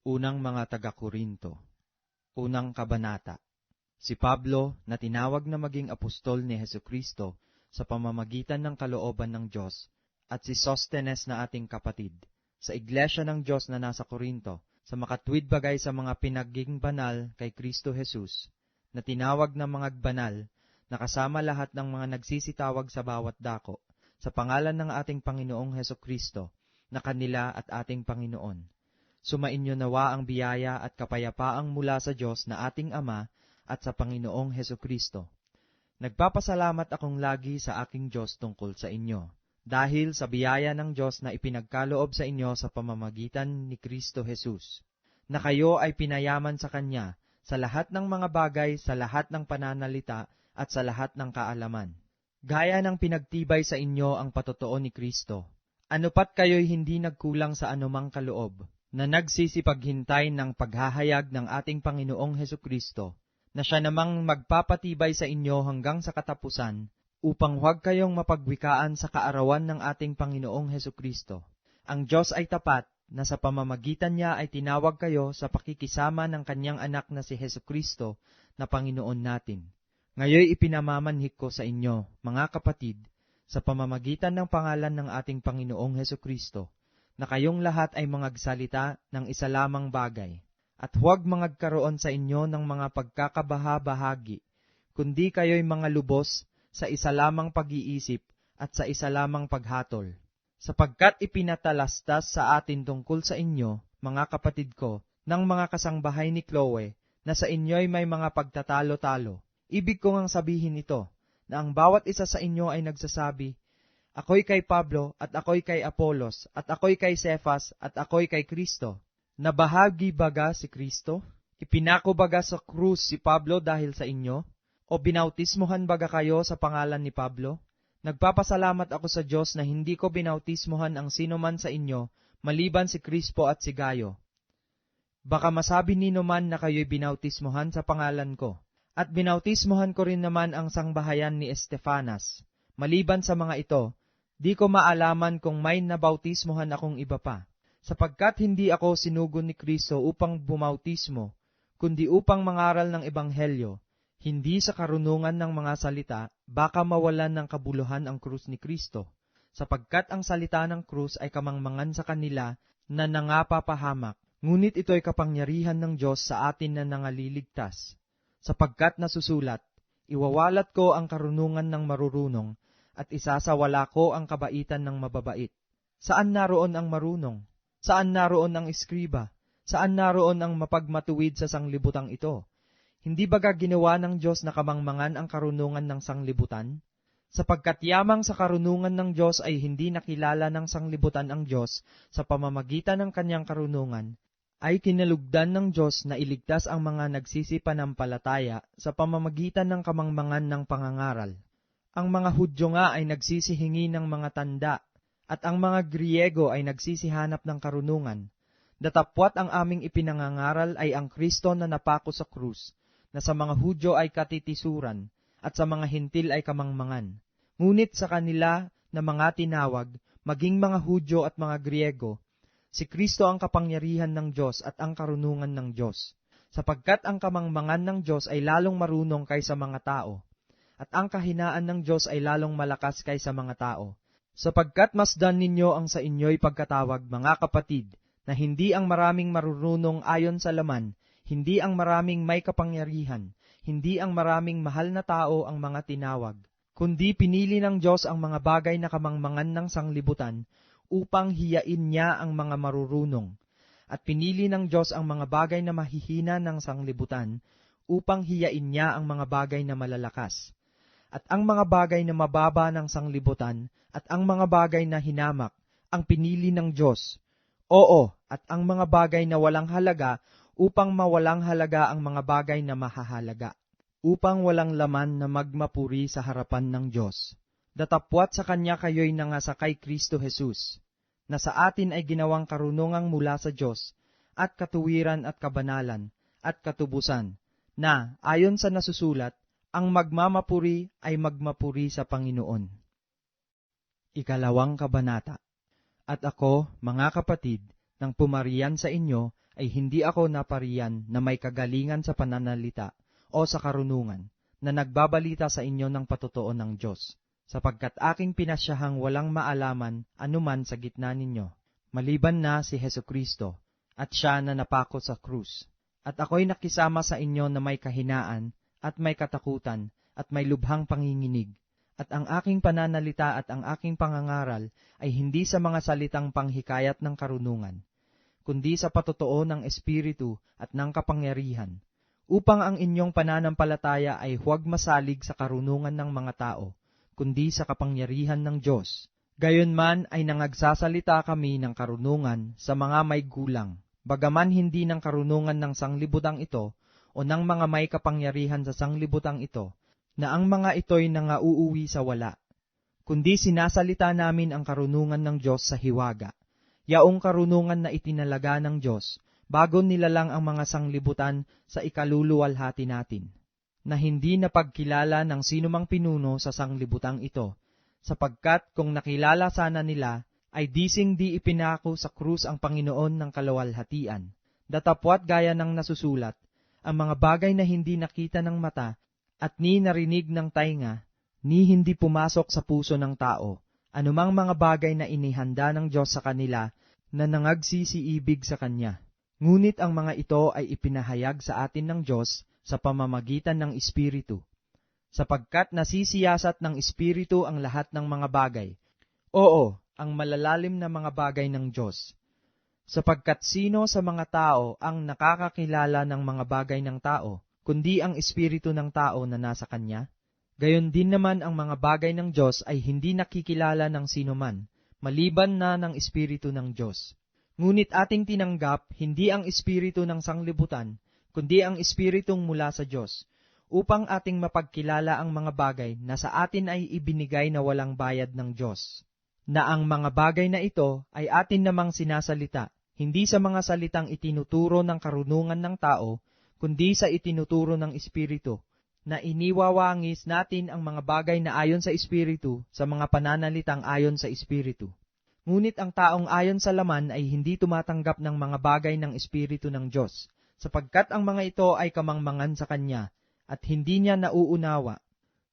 Unang mga taga-Korinto, unang kabanata. Si Pablo, na tinawag na maging apostol ni Hesukristo sa pamamagitan ng kalooban ng Diyos, at si Sostenes na ating kapatid, sa iglesia ng Diyos na nasa Korinto, sa makatwid bagay sa mga pinaging banal kay Kristo Jesus, na tinawag na mga banal, na kasama lahat ng mga nagsisitawag sa bawat dako, sa pangalan ng ating Panginoong Hesukristo, na kanila at ating Panginoon. Sumainyo nawa ang biyaya at kapayapaang mula sa Diyos na ating Ama at sa Panginoong Hesukristo. Nagpapasalamat akong lagi sa aking Diyos tungkol sa inyo, dahil sa biyaya ng Diyos na ipinagkaloob sa inyo sa pamamagitan ni Kristo Jesus, na kayo ay pinayaman sa Kanya sa lahat ng mga bagay, sa lahat ng pananalita at sa lahat ng kaalaman. Gaya ng pinagtibay sa inyo ang patotoo ni Kristo, anupat kayo'y hindi nagkulang sa anumang kaloob, na nagsisipaghintay ng paghahayag ng ating Panginoong Hesukristo, na siya namang magpapatibay sa inyo hanggang sa katapusan, upang huwag kayong mapagwikaan sa kaarawan ng ating Panginoong Hesukristo. Ang Diyos ay tapat, na sa pamamagitan niya ay tinawag kayo sa pakikisama ng kanyang anak na si Hesukristo na Panginoon natin. Ngayoy ipinamamanhik ko sa inyo, mga kapatid, sa pamamagitan ng pangalan ng ating Panginoong Hesukristo, na kayong lahat ay mangagsalita ng isa lamang bagay, at huwag mangagkaroon sa inyo ng mga pagkakabaha-bahagi, kundi kayo'y mga lubos sa isa lamang pag-iisip at sa isa lamang paghatol. Sapagkat ipinatalastas sa atin tungkol sa inyo, mga kapatid ko, ng mga kasangbahay ni Chloe, na sa inyo'y may mga pagtatalo-talo. Ibig ko ngang sabihin ito, na ang bawat isa sa inyo ay nagsasabi, ako'y kay Pablo, at ako'y kay Apolos, at ako'y kay Cefas, at ako'y kay Kristo. Nabahagi baga si Kristo? Ipinako baga sa krus si Pablo dahil sa inyo? O binautismohan baga kayo sa pangalan ni Pablo? Nagpapasalamat ako sa Diyos na hindi ko binautismohan ang sino man sa inyo, maliban si Crispo at si Gayo. Baka masabi nino man na kayo'y binautismohan sa pangalan ko. At binautismohan ko rin naman ang sangbahayan ni Estefanas. Maliban sa mga ito, di ko maalaman kung may nabautismohan akong iba pa, sapagkat hindi ako sinugon ni Kristo upang bumautismo, kundi upang mangaral ng ebanghelyo, hindi sa karunungan ng mga salita, baka mawalan ng kabuluhan ang krus ni Kristo, sapagkat ang salita ng krus ay kamangmangan sa kanila na nangapapahamak, ngunit ito'y kapangyarihan ng Diyos sa atin na nangaliligtas, sapagkat nasusulat, iwawalat ko ang karunungan ng marurunong, at isasawala ko ang kabaitan ng mababait. Saan naroon ang marunong? Saan naroon ang eskriba? Saan naroon ang mapagmatuwid sa sanglibutang ito? Hindi baga ginawa ng Diyos na kamangmangan ang karunungan ng sanglibutan? Sapagkat yamang sa karunungan ng Diyos ay hindi nakilala ng sanglibutan ang Diyos sa pamamagitan ng kanyang karunungan, ay kinalugdan ng Diyos na iligtas ang mga nagsisipanampalataya sa pamamagitan ng kamangmangan ng pangangaral. Ang mga Hudyo nga ay nagsisihingi ng mga tanda, at ang mga Griego ay nagsisihanap ng karunungan. Datapwat ang aming ipinangangaral ay ang Kristo na napako sa krus, na sa mga Hudyo ay katitisuran, at sa mga Hintil ay kamangmangan. Ngunit sa kanila na mga tinawag, maging mga Hudyo at mga Griego, si Kristo ang kapangyarihan ng Diyos at ang karunungan ng Diyos, sapagkat ang kamangmangan ng Diyos ay lalong marunong kaysa mga tao, at ang kahinaan ng Diyos ay lalong malakas kaysa mga tao. Sapagkat masdan ninyo ang sa inyo'y pagkatawag, mga kapatid, na hindi ang maraming marurunong ayon sa laman, hindi ang maraming may kapangyarihan, hindi ang maraming mahal na tao ang mga tinawag, kundi pinili ng Diyos ang mga bagay na kamangmangan ng sanglibutan, upang hiyain niya ang mga marurunong. At pinili ng Diyos ang mga bagay na mahihina ng sanglibutan, upang hiyain niya ang mga bagay na malalakas. At ang mga bagay na mababa ng sanglibutan, at ang mga bagay na hinamak, ang pinili ng Diyos. Oo, at ang mga bagay na walang halaga, upang mawalang halaga ang mga bagay na mahahalaga, upang walang laman na magmapuri sa harapan ng Diyos. Datapwat sa Kanya kayo'y nangasakay Kristo Jesus, na sa atin ay ginawang karunungang mula sa Diyos, at katuwiran at kabanalan, at katubusan, na, ayon sa nasusulat, ang magmamapuri ay magmapuri sa Panginoon. Ikalawang kabanata. At ako, mga kapatid, nang pumarian sa inyo, ay hindi ako napariyan na may kagalingan sa pananalita o sa karunungan na nagbabalita sa inyo ng patotoo ng Diyos, sapagkat aking pinasyahang walang maalaman anuman sa gitna ninyo, maliban na si Hesukristo, at siya na napako sa krus. At ako'y nakisama sa inyo na may kahinaan, at may katakutan, at may lubhang panginginig. At ang aking pananalita at ang aking pangangaral ay hindi sa mga salitang panghikayat ng karunungan, kundi sa patotoo ng Espiritu at ng kapangyarihan, upang ang inyong pananampalataya ay huwag masalig sa karunungan ng mga tao, kundi sa kapangyarihan ng Diyos. Gayunman ay nangagsasalita kami ng karunungan sa mga may gulang, bagaman hindi ng karunungan ng sanglibutang ito o ng mga may kapangyarihan sa sanglibutang ito, na ang mga ito'y nangauuwi sa wala, kundi sinasalita namin ang karunungan ng Diyos sa hiwaga, yaong karunungan na itinalaga ng Diyos, bago nilalang ang mga sanglibutan sa ikaluluwalhati natin, na hindi napagkilala ng sinumang pinuno sa sanglibutang ito, sapagkat kung nakilala sana nila, ay dising di ipinako sa krus ang Panginoon ng kaluwalhatian. Datapwat gaya ng nasusulat, ang mga bagay na hindi nakita ng mata, at ni narinig ng tainga, ni hindi pumasok sa puso ng tao, anumang mga bagay na inihanda ng Diyos sa kanila na nangagsisiibig sa Kanya. Ngunit ang mga ito ay ipinahayag sa atin ng Diyos sa pamamagitan ng Espiritu, sapagkat nasisiyasat ng Espiritu ang lahat ng mga bagay. Oo, ang malalalim na mga bagay ng Diyos. Sapagkat sino sa mga tao ang nakakakilala ng mga bagay ng tao, kundi ang Espiritu ng tao na nasa Kanya? Gayon din naman ang mga bagay ng Diyos ay hindi nakikilala ng sinuman, maliban na ng Espiritu ng Diyos. Ngunit ating tinanggap hindi ang Espiritu ng sanglibutan, kundi ang Espiritong mula sa Diyos, upang ating mapagkilala ang mga bagay na sa atin ay ibinigay na walang bayad ng Diyos. Na ang mga bagay na ito ay atin namang sinasalita, hindi sa mga salitang itinuturo ng karunungan ng tao, kundi sa itinuturo ng Espiritu, na iniwawangis natin ang mga bagay na ayon sa Espiritu sa mga pananalitang ayon sa Espiritu. Ngunit ang taong ayon sa laman ay hindi tumatanggap ng mga bagay ng Espiritu ng Diyos, sapagkat ang mga ito ay kamangmangan sa Kanya, at hindi niya nauunawa,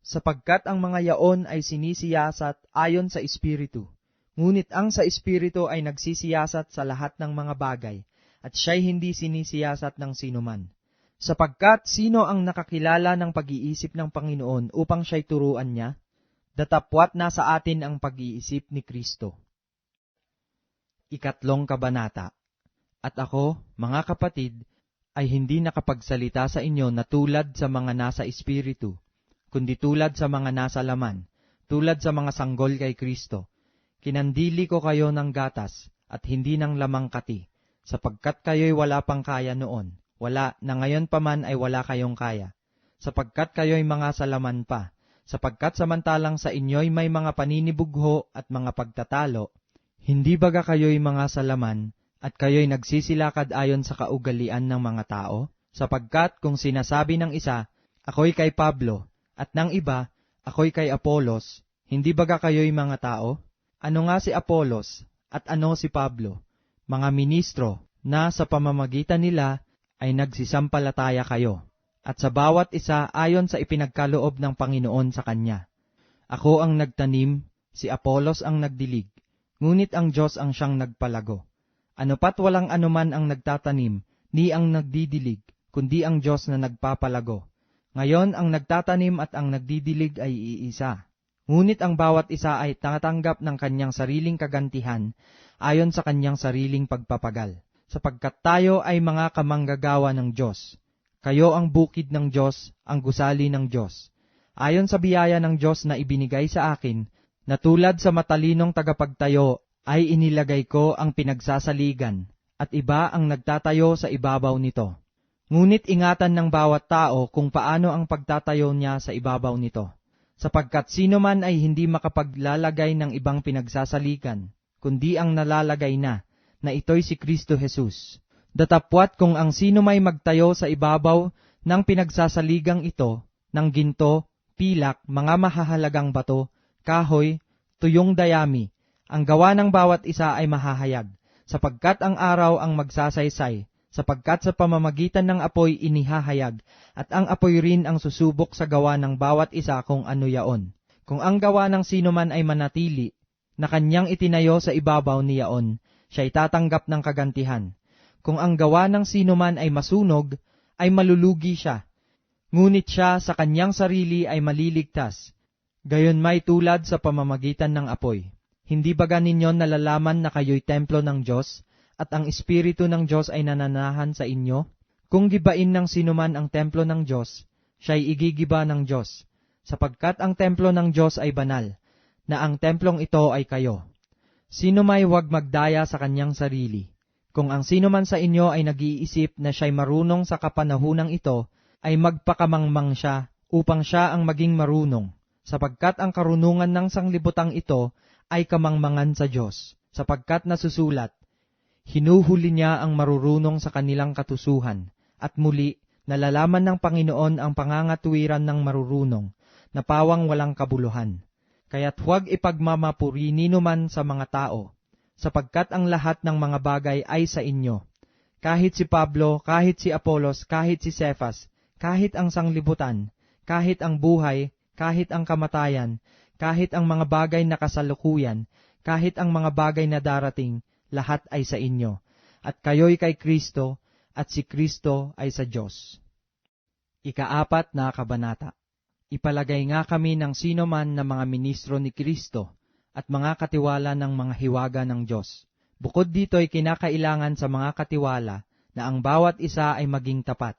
sapagkat ang mga yaon ay sinisiyasat ayon sa Espiritu. Ngunit ang sa Espiritu ay nagsisiyasat sa lahat ng mga bagay, at siya'y hindi sinisiyasat ng sinuman. Sapagkat sino ang nakakilala ng pag-iisip ng Panginoon upang siya'y turuan niya? Datapwat nasa atin ang pag-iisip ni Kristo. Ikatlong kabanata. At ako, mga kapatid, ay hindi nakapagsalita sa inyo na tulad sa mga nasa Espiritu, kundi tulad sa mga nasa laman, tulad sa mga sanggol kay Kristo. Kinandili ko kayo ng gatas at hindi ng lamang kati, sapagkat kayo'y wala pang kaya noon. Wala, na ngayon pa man ay wala kayong kaya, sapagkat kayo'y mga salaman pa, sapagkat samantalang sa inyo'y may mga paninibugho at mga pagtatalo, hindi baga kayo'y mga salaman, at kayo'y nagsisilakad ayon sa kaugalian ng mga tao? Sapagkat kung sinasabi ng isa, ako'y kay Pablo, at ng iba, ako'y kay Apolos, hindi baga kayo'y mga tao? Ano nga si Apolos, at ano si Pablo? Mga ministro, na sa pamamagitan nila, ay nagsisampalataya kayo, at sa bawat isa ayon sa ipinagkaloob ng Panginoon sa kanya. Ako ang nagtanim, si Apolos ang nagdilig, ngunit ang Diyos ang siyang nagpalago. Ano pat walang anuman ang nagtatanim, ni ang nagdidilig, kundi ang Diyos na nagpapalago. Ngayon ang nagtatanim at ang nagdidilig ay iisa. Ngunit ang bawat isa ay tatanggap ng kanyang sariling kagantihan, ayon sa kanyang sariling pagpapagal. Sapagkat tayo ay mga kamanggagawa ng Diyos. Kayo ang bukid ng Diyos, ang gusali ng Diyos. Ayon sa biyaya ng Diyos na ibinigay sa akin, na tulad sa matalinong tagapagtayo, ay inilagay ko ang pinagsasaligan, at iba ang nagtatayo sa ibabaw nito. Ngunit ingatan ng bawat tao kung paano ang pagtatayo niya sa ibabaw nito. Sapagkat sino man ay hindi makapaglalagay ng ibang pinagsasaligan, kundi ang nalalagay na ito'y si Kristo Jesus. Datapwat kung ang sino may magtayo sa ibabaw ng pinagsasaligang ito, ng ginto, pilak, mga mahahalagang bato, kahoy, tuyong dayami, ang gawa ng bawat isa ay mahahayag, sapagkat ang araw ang magsasaysay, sapagkat sa pamamagitan ng apoy inihahayag, at ang apoy rin ang susubok sa gawa ng bawat isa kung ano yaon. Kung ang gawa ng sino man ay manatili, na kanyang itinayo sa ibabaw ni yaon, siya'y tatanggap ng kagantihan. Kung ang gawa ng sino man ay masunog, ay malulugi siya, ngunit siya sa kanyang sarili ay maliligtas. Gayon may tulad sa pamamagitan ng apoy. Hindi baga ninyo nalalaman na kayo'y templo ng Diyos, at ang Espiritu ng Diyos ay nananahan sa inyo? Kung gibain ng sinuman ang templo ng Diyos, siya'y igigiba ng Diyos, sapagkat ang templo ng Diyos ay banal, na ang templong ito ay kayo. Sino may huwag magdaya sa kanyang sarili. Kung ang sinuman sa inyo ay nag-iisip na siya'y marunong sa kapanahunang ito, ay magpakamangmang siya upang siya ang maging marunong, sapagkat ang karunungan ng sanglibutang ito ay kamangmangan sa Diyos, sapagkat nasusulat, hinuhuli niya ang marurunong sa kanilang katusuhan, at muli, nalalaman ng Panginoon ang pangangatuwiran ng marurunong, na pawang walang kabuluhan. Kaya't huwag ipagmamapuri ninuman sa mga tao, sapagkat ang lahat ng mga bagay ay sa inyo. Kahit si Pablo, kahit si Apolos, kahit si Cephas, kahit ang sanglibutan, kahit ang buhay, kahit ang kamatayan, kahit ang mga bagay na kasalukuyan, kahit ang mga bagay na darating, lahat ay sa inyo. At kayo'y kay Kristo, at si Kristo ay sa Diyos. Ika-4 na kabanata. Ipalagay nga kami ng sino man na mga ministro ni Kristo, at mga katiwala ng mga hiwaga ng Diyos. Bukod dito'y kinakailangan sa mga katiwala na ang bawat isa ay maging tapat.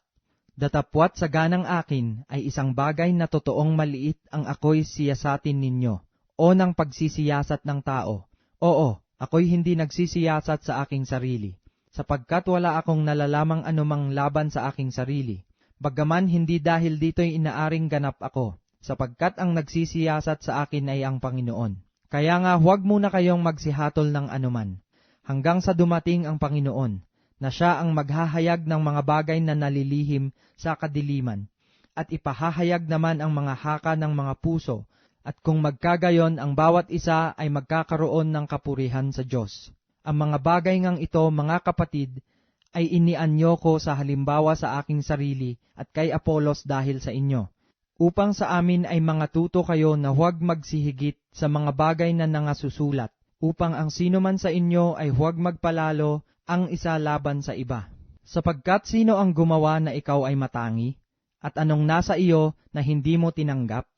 Datapwat sa ganang akin ay isang bagay na totoong maliit ang ako'y siyasatin ninyo, o ng pagsisiyasat ng tao. Oo, ako'y hindi nagsisiyasat sa aking sarili, sapagkat wala akong nalalamang anumang laban sa aking sarili. Bagaman hindi dahil dito'y inaaring ganap ako, sapagkat ang nagsisiyasat sa akin ay ang Panginoon. Kaya nga huwag muna kayong magsihatol ng anuman, hanggang sa dumating ang Panginoon, na siya ang maghahayag ng mga bagay na nalilihim sa kadiliman, at ipahahayag naman ang mga haka ng mga puso, at kung magkagayon ang bawat isa ay magkakaroon ng kapurihan sa Diyos. Ang mga bagay ngang ito, mga kapatid, ay inianyo ko sa halimbawa sa aking sarili at kay Apolos dahil sa inyo, upang sa amin ay mga tuto kayo na huwag magsihigit sa mga bagay na nangasusulat, upang ang sino man sa inyo ay huwag magpalalo ang isa laban sa iba. Sapagkat sino ang gumawa na ikaw ay matangi? At anong nasa iyo na hindi mo tinanggap?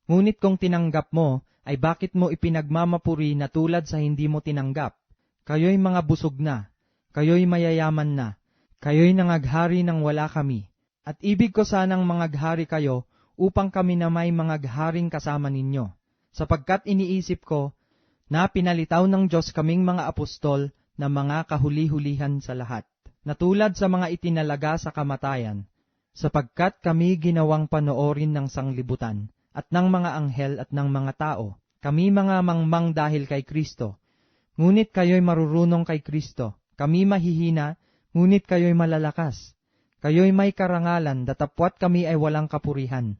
Ngunit kung tinanggap mo, ay bakit mo ipinagmamapuri na tulad sa hindi mo tinanggap? Kayo'y mga busog na, kayo'y mayayaman na, kayo'y nangaghari nang wala kami. At ibig ko sanang mangaghari kayo upang kami na may mangagharing kasama ninyo. Sapagkat iniisip ko na pinalitaw ng Diyos kaming mga apostol na mga kahuli-hulihan sa lahat, na tulad sa mga itinalaga sa kamatayan, sapagkat kami ginawang panoorin ng sanglibutan, at ng mga anghel at ng mga tao, kami mga mangmang dahil kay Kristo. Ngunit kayo'y marurunong kay Kristo, kami mahihina, ngunit kayo'y malalakas. Kayo'y may karangalan, datapwat kami ay walang kapurihan.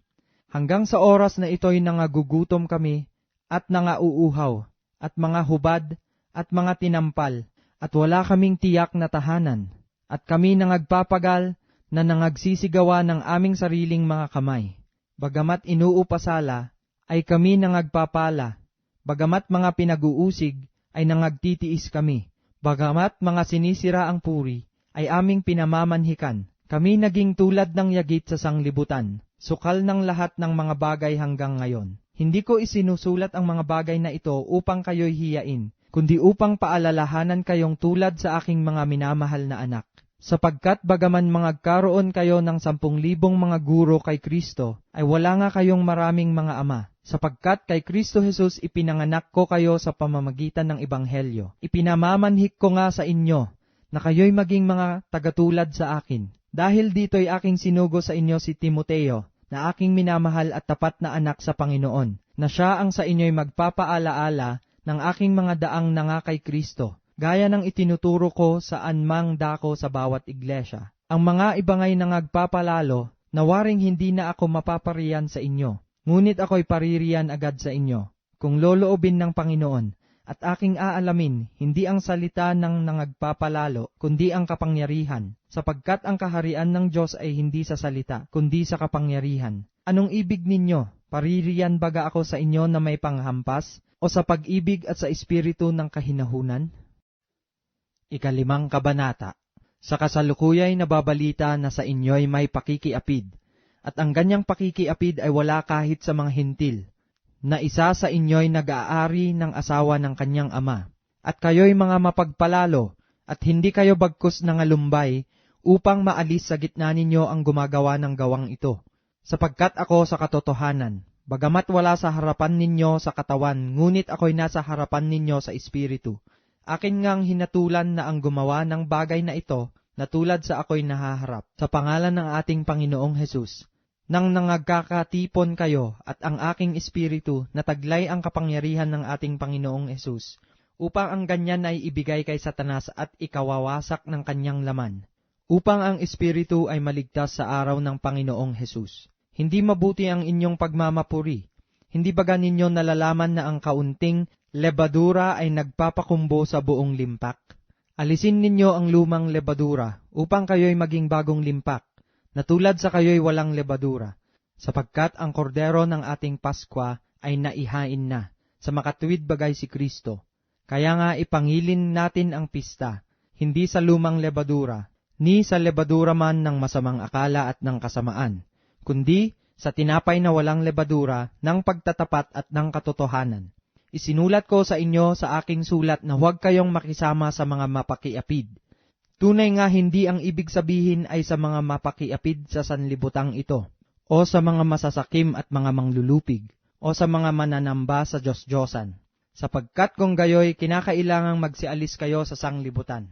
Hanggang sa oras na ito'y nangagugutom kami, at nangauuhaw, at mga hubad, at mga tinampal, at wala kaming tiyak na tahanan, at kami nangagpapagal na nangagsisigawa ng aming sariling mga kamay. Bagamat inuupasala, ay kami nangagpapala. Bagamat mga pinag-uusig, ay nangagtitiis kami. Bagamat mga sinisira ang puri, ay aming pinamamanhikan. Kami naging tulad ng yagit sa sanglibutan, sukal ng lahat ng mga bagay hanggang ngayon. Hindi ko isinusulat ang mga bagay na ito upang kayo'y hiyain, kundi upang paalalahanan kayong tulad sa aking mga minamahal na anak. Sapagkat bagaman mangagkaroon kayo ng 10,000 mga guro kay Kristo, ay wala nga kayong maraming mga ama. Sapagkat kay Kristo Jesus ipinanganak ko kayo sa pamamagitan ng Ebanghelyo. Ipinamamanhik ko nga sa inyo, na kayo'y maging mga tagatulad sa akin. Dahil dito'y aking sinugo sa inyo si Timoteo, na aking minamahal at tapat na anak sa Panginoon, na siya ang sa inyo'y magpapaalaala ng aking mga daang nanga kay Kristo, gaya ng itinuturo ko sa anmang dako sa bawat iglesia. Ang mga ibangay nangagpapalalo, nawaring hindi na ako mapapariyan sa inyo, ngunit ako'y paririyan agad sa inyo, kung loloobin ng Panginoon, At aking aalamin, hindi ang salita ng nangagpapalalo, kundi ang kapangyarihan, sapagkat ang kaharian ng Diyos ay hindi sa salita, kundi sa kapangyarihan. Anong ibig ninyo? Paririyan baga ako sa inyo na may panghampas, o sa pag-ibig at sa espiritu ng kahinahunan? 5 Kabanata. Sa kasalukuyay nababalita na sa inyo'y may pakikiapid, at ang ganyang pakikiapid ay wala kahit sa mga hintil, na isa sa inyo'y nag-aari ng asawa ng kanyang ama, at kayo'y mga mapagpalalo, at hindi kayo bagkus na ngalumbay, upang maalis sa gitna ninyo ang gumagawa ng gawang ito. Sapagkat ako sa katotohanan, bagamat wala sa harapan ninyo sa katawan, ngunit ako'y nasa harapan ninyo sa espiritu. Akin ngang hinatulan na ang gumawa ng bagay na ito, na tulad sa ako'y nahaharap, sa pangalan ng ating Panginoong Hesus. Nang nangagkakatipon kayo at ang aking espiritu na taglay ang kapangyarihan ng ating Panginoong Hesus, upang ang ganyan ay ibigay kay Satanas at ikawawasak ng kanyang laman, upang ang espiritu ay maligtas sa araw ng Panginoong Hesus. Hindi mabuti ang inyong pagmamapuri. Hindi baga ninyo nalalaman na ang kaunting lebadura ay nagpapakumbo sa buong limpak? Alisin ninyo ang lumang lebadura upang kayo'y maging bagong limpak, na tulad sa kayo'y walang lebadura, sapagkat ang kordero ng ating Paskwa ay naihain na, sa makatuwid bagay si Kristo. Kaya nga ipangilin natin ang pista, hindi sa lumang lebadura, ni sa lebadura man ng masamang akala at ng kasamaan, kundi sa tinapay na walang lebadura, ng pagtatapat at ng katotohanan. Isinulat ko sa inyo sa aking sulat na huwag kayong makisama sa mga mapakiapid. Tunay nga hindi ang ibig sabihin ay sa mga mapakiapid sa sanlibutang ito, o sa mga masasakim at mga manglulupig, o sa mga mananamba sa Diyos-Diyosan, sapagkat kung gayoy kinakailangang magsialis kayo sa sanglibutan.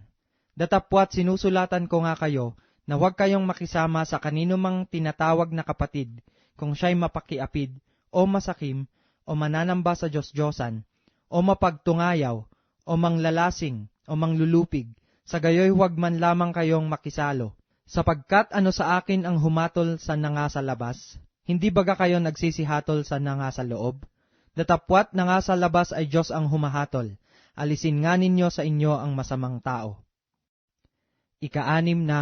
Datapwat sinusulatan ko nga kayo na huwag kayong makisama sa kanino mang tinatawag na kapatid, kung siya'y mapakiapid, o masakim, o mananamba sa Diyos-Diyosan, o mapagtungayaw, o manglalasing, o manglulupig, sa gayoy huwag man lamang kayong makisalo, sapagkat ano sa akin ang humatol sa nanga sa labas? Hindi baga kayo nagsisihatol sa nanga sa loob? Datapwat nanga sa labas ay Diyos ang humahatol, alisin nga ninyo sa inyo ang masamang tao. 6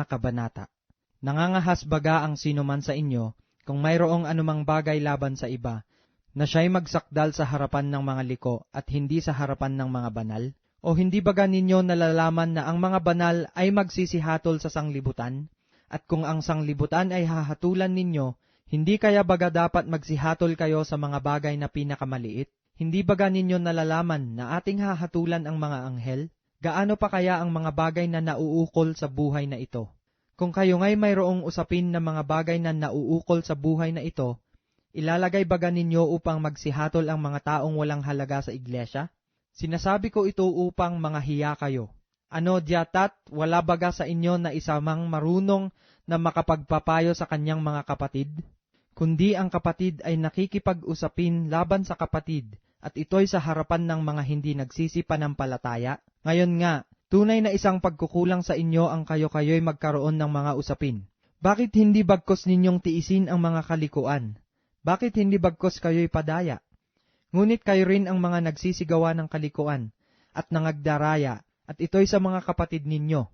Kabanata. Nangangahas baga ang sino man sa inyo, kung mayroong anumang bagay laban sa iba, na siya'y magsakdal sa harapan ng mga liko at hindi sa harapan ng mga banal? O hindi baga ninyo nalalaman na ang mga banal ay magsisihatol sa sanglibutan? At kung ang sanglibutan ay hahatulan ninyo, hindi kaya baga dapat magsihatol kayo sa mga bagay na pinakamaliit? Hindi baga ninyo nalalaman na ating hahatulan ang mga anghel? Gaano pa kaya ang mga bagay na nauukol sa buhay na ito? Kung kayo nga'y mayroong usapin na mga bagay na nauukol sa buhay na ito, ilalagay baga ninyo upang magsihatol ang mga taong walang halaga sa iglesia? Sinasabi ko ito upang mga hiya kayo. Ano diyatat, wala baga sa inyo na isa mang marunong na makapagpapayo sa kanyang mga kapatid? Kundi ang kapatid ay nakikipag-usapin laban sa kapatid, at ito'y sa harapan ng mga hindi nagsisipanampalataya. Ngayon nga, tunay na isang pagkukulang sa inyo ang kayo-kayo'y magkaroon ng mga usapin. Bakit hindi bagkos ninyong tiisin ang mga kalikuan? Bakit hindi bagkos kayo'y padaya? Ngunit kayo rin ang mga nagsisigawa ng kalikuan, at nangagdaraya, at ito'y sa mga kapatid ninyo.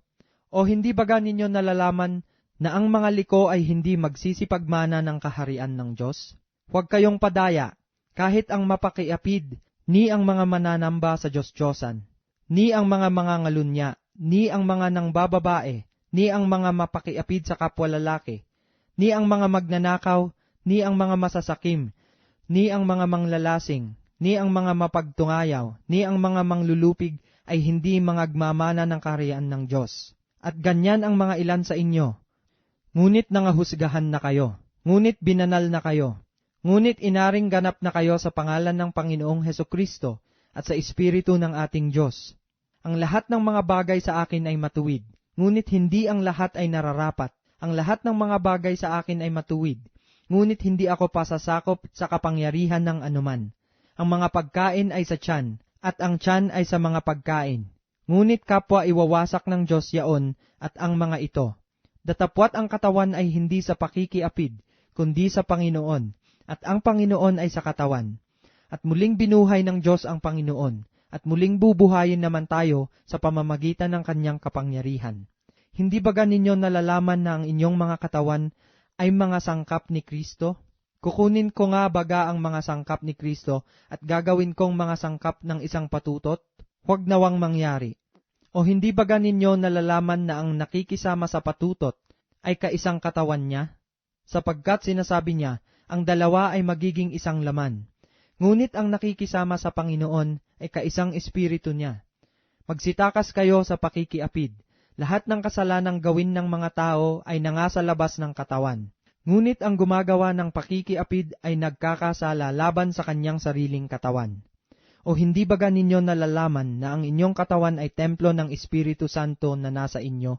O hindi baga ninyo nalalaman na ang mga liko ay hindi magsisipagmana ng kaharian ng Diyos? Huwag kayong padaya, kahit ang mapakiapid, ni ang mga mananamba sa Diyos-Diyosan, ni ang mga mangangalunya, ni ang mga nangbababae, ni ang mga mapakiapid sa kapwa lalaki, ni ang mga magnanakaw, ni ang mga masasakim, ni ang mga manglalasing, ni ang mga mapagtungayaw, ni ang mga manglulupig ay hindi mangagmamana ng kaharian ng Diyos. At ganyan ang mga ilan sa inyo. Ngunit nangahusgahan na kayo, ngunit binanal na kayo, ngunit inaring ganap na kayo sa pangalan ng Panginoong Hesukristo at sa Espiritu ng ating Diyos. Ang lahat ng mga bagay sa akin ay matuwid, ngunit hindi ang lahat ay nararapat. Ang lahat ng mga bagay sa akin ay matuwid, ngunit hindi ako pasasakop sa kapangyarihan ng anuman. Ang mga pagkain ay sa tiyan, at ang tiyan ay sa mga pagkain. Ngunit kapwa iwawasak ng Diyos yaon at ang mga ito. Datapwat ang katawan ay hindi sa pakikiapid, kundi sa Panginoon, at ang Panginoon ay sa katawan. At muling binuhay ng Diyos ang Panginoon, at muling bubuhayin naman tayo sa pamamagitan ng kanyang kapangyarihan. Hindi baga ninyo nalalaman na ang inyong mga katawan ay mga sangkap ni Kristo? Kukunin ko nga baga ang mga sangkap ni Kristo at gagawin kong mga sangkap ng isang patutot? Huwag nawang mangyari. O hindi baga ninyo nalalaman na ang nakikisama sa patutot ay kaisang katawan niya? Sapagkat sinasabi niya, ang dalawa ay magiging isang laman. Ngunit ang nakikisama sa Panginoon ay kaisang espiritu niya. Magsitakas kayo sa pakikiapid. Lahat ng kasalanang gawin ng mga tao ay nangasa labas ng katawan. Ngunit ang gumagawa ng pakikiapid ay nagkakasala laban sa kanyang sariling katawan. O hindi baga ninyo nalalaman na ang inyong katawan ay templo ng Espiritu Santo na nasa inyo,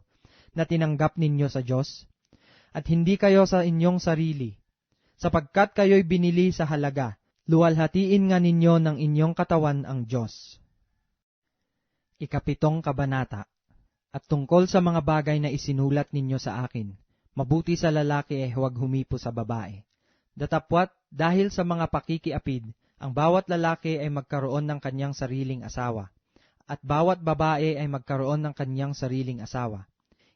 na tinanggap ninyo sa Diyos? At hindi kayo sa inyong sarili, sapagkat kayo'y binili sa halaga, luwalhatiin nga ninyo ng inyong katawan ang Diyos. 7 Kabanata. At tungkol sa mga bagay na isinulat ninyo sa akin, mabuti sa lalaki ay huwag humipo sa babae. Datapwat, dahil sa mga pakikiapid, ang bawat lalaki ay magkaroon ng kanyang sariling asawa, at bawat babae ay magkaroon ng kanyang sariling asawa.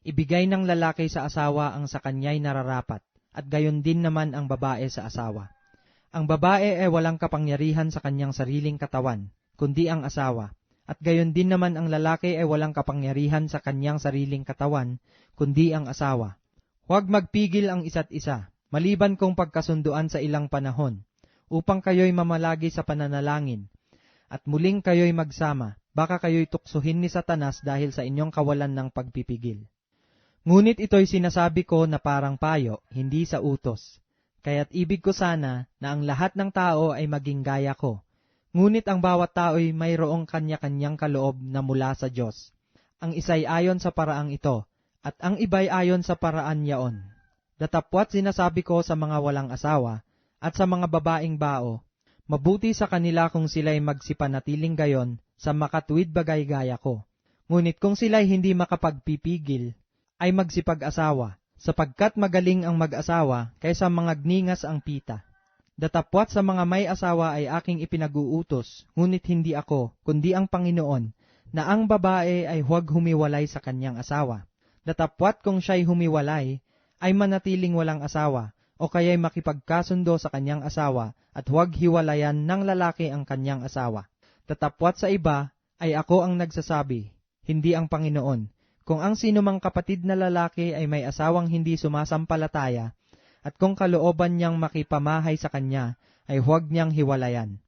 Ibigay ng lalaki sa asawa ang sa kanya'y nararapat, at gayon din naman ang babae sa asawa. Ang babae ay walang kapangyarihan sa kanyang sariling katawan, kundi ang asawa, at gayon din naman ang lalaki ay walang kapangyarihan sa kanyang sariling katawan, kundi ang asawa. Huwag magpigil ang isa't isa, maliban kung pagkasunduan sa ilang panahon, upang kayo'y mamalagi sa pananalangin, at muling kayo'y magsama, baka kayo'y tuksuhin ni Satanas dahil sa inyong kawalan ng pagpipigil. Ngunit ito'y sinasabi ko na parang payo, hindi sa utos. Kaya't ibig ko sana na ang lahat ng tao ay maging gaya ko. Ngunit ang bawat tao'y mayroong kanya-kanyang kaloob na mula sa Diyos. Ang isa'y ayon sa paraang ito, at ang iba'y ayon sa paraan yaon. Datapwat sinasabi ko sa mga walang asawa, at sa mga babaeng bao, mabuti sa kanila kung sila'y magsipanatiling gayon sa makatuwid bagay gaya ko. Ngunit kung sila'y hindi makapagpipigil, ay magsipag-asawa, sapagkat magaling ang mag-asawa kaysa mga gningas ang pita. Datapwat sa mga may asawa ay aking ipinag-uutos, ngunit hindi ako, kundi ang Panginoon, na ang babae ay huwag humiwalay sa kanyang asawa. Datapwat kung siya'y humiwalay, ay manatiling walang asawa, o kaya'y makipagkasundo sa kanyang asawa, at huwag hiwalayan ng lalaki ang kanyang asawa. Datapwat sa iba, ay ako ang nagsasabi, hindi ang Panginoon. Kung ang sinumang kapatid na lalaki ay may asawang hindi sumasampalataya, at kung kalooban niyang makipamahay sa kanya, ay huwag niyang hiwalayan.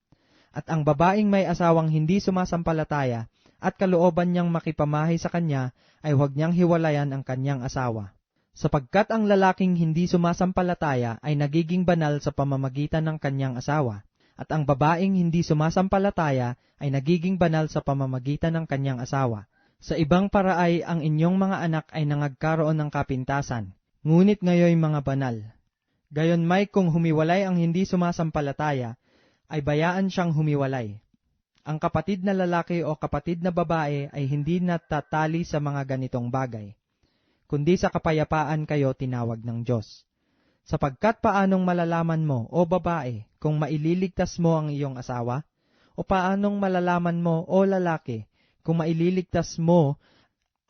At ang babaeng may asawang hindi sumasampalataya, at kalooban niyang makipamahay sa kanya, ay huwag niyang hiwalayan ang kanyang asawa. Sapagkat ang lalaking hindi sumasampalataya ay nagiging banal sa pamamagitan ng kanyang asawa, at ang babaeng hindi sumasampalataya ay nagiging banal sa pamamagitan ng kanyang asawa. Sa ibang paraay ang inyong mga anak ay nangagkaroon ng kapintasan, ngunit ngayoy mga banal. Gayon may kung humiwalay ang hindi sumasampalataya, ay bayaan siyang humiwalay. Ang kapatid na lalaki o kapatid na babae ay hindi natatali sa mga ganitong bagay, kundi sa kapayapaan kayo tinawag ng Diyos. Sapagkat paanong malalaman mo, o babae, kung maililigtas mo ang iyong asawa? O paanong malalaman mo, o lalaki, kung maililigtas mo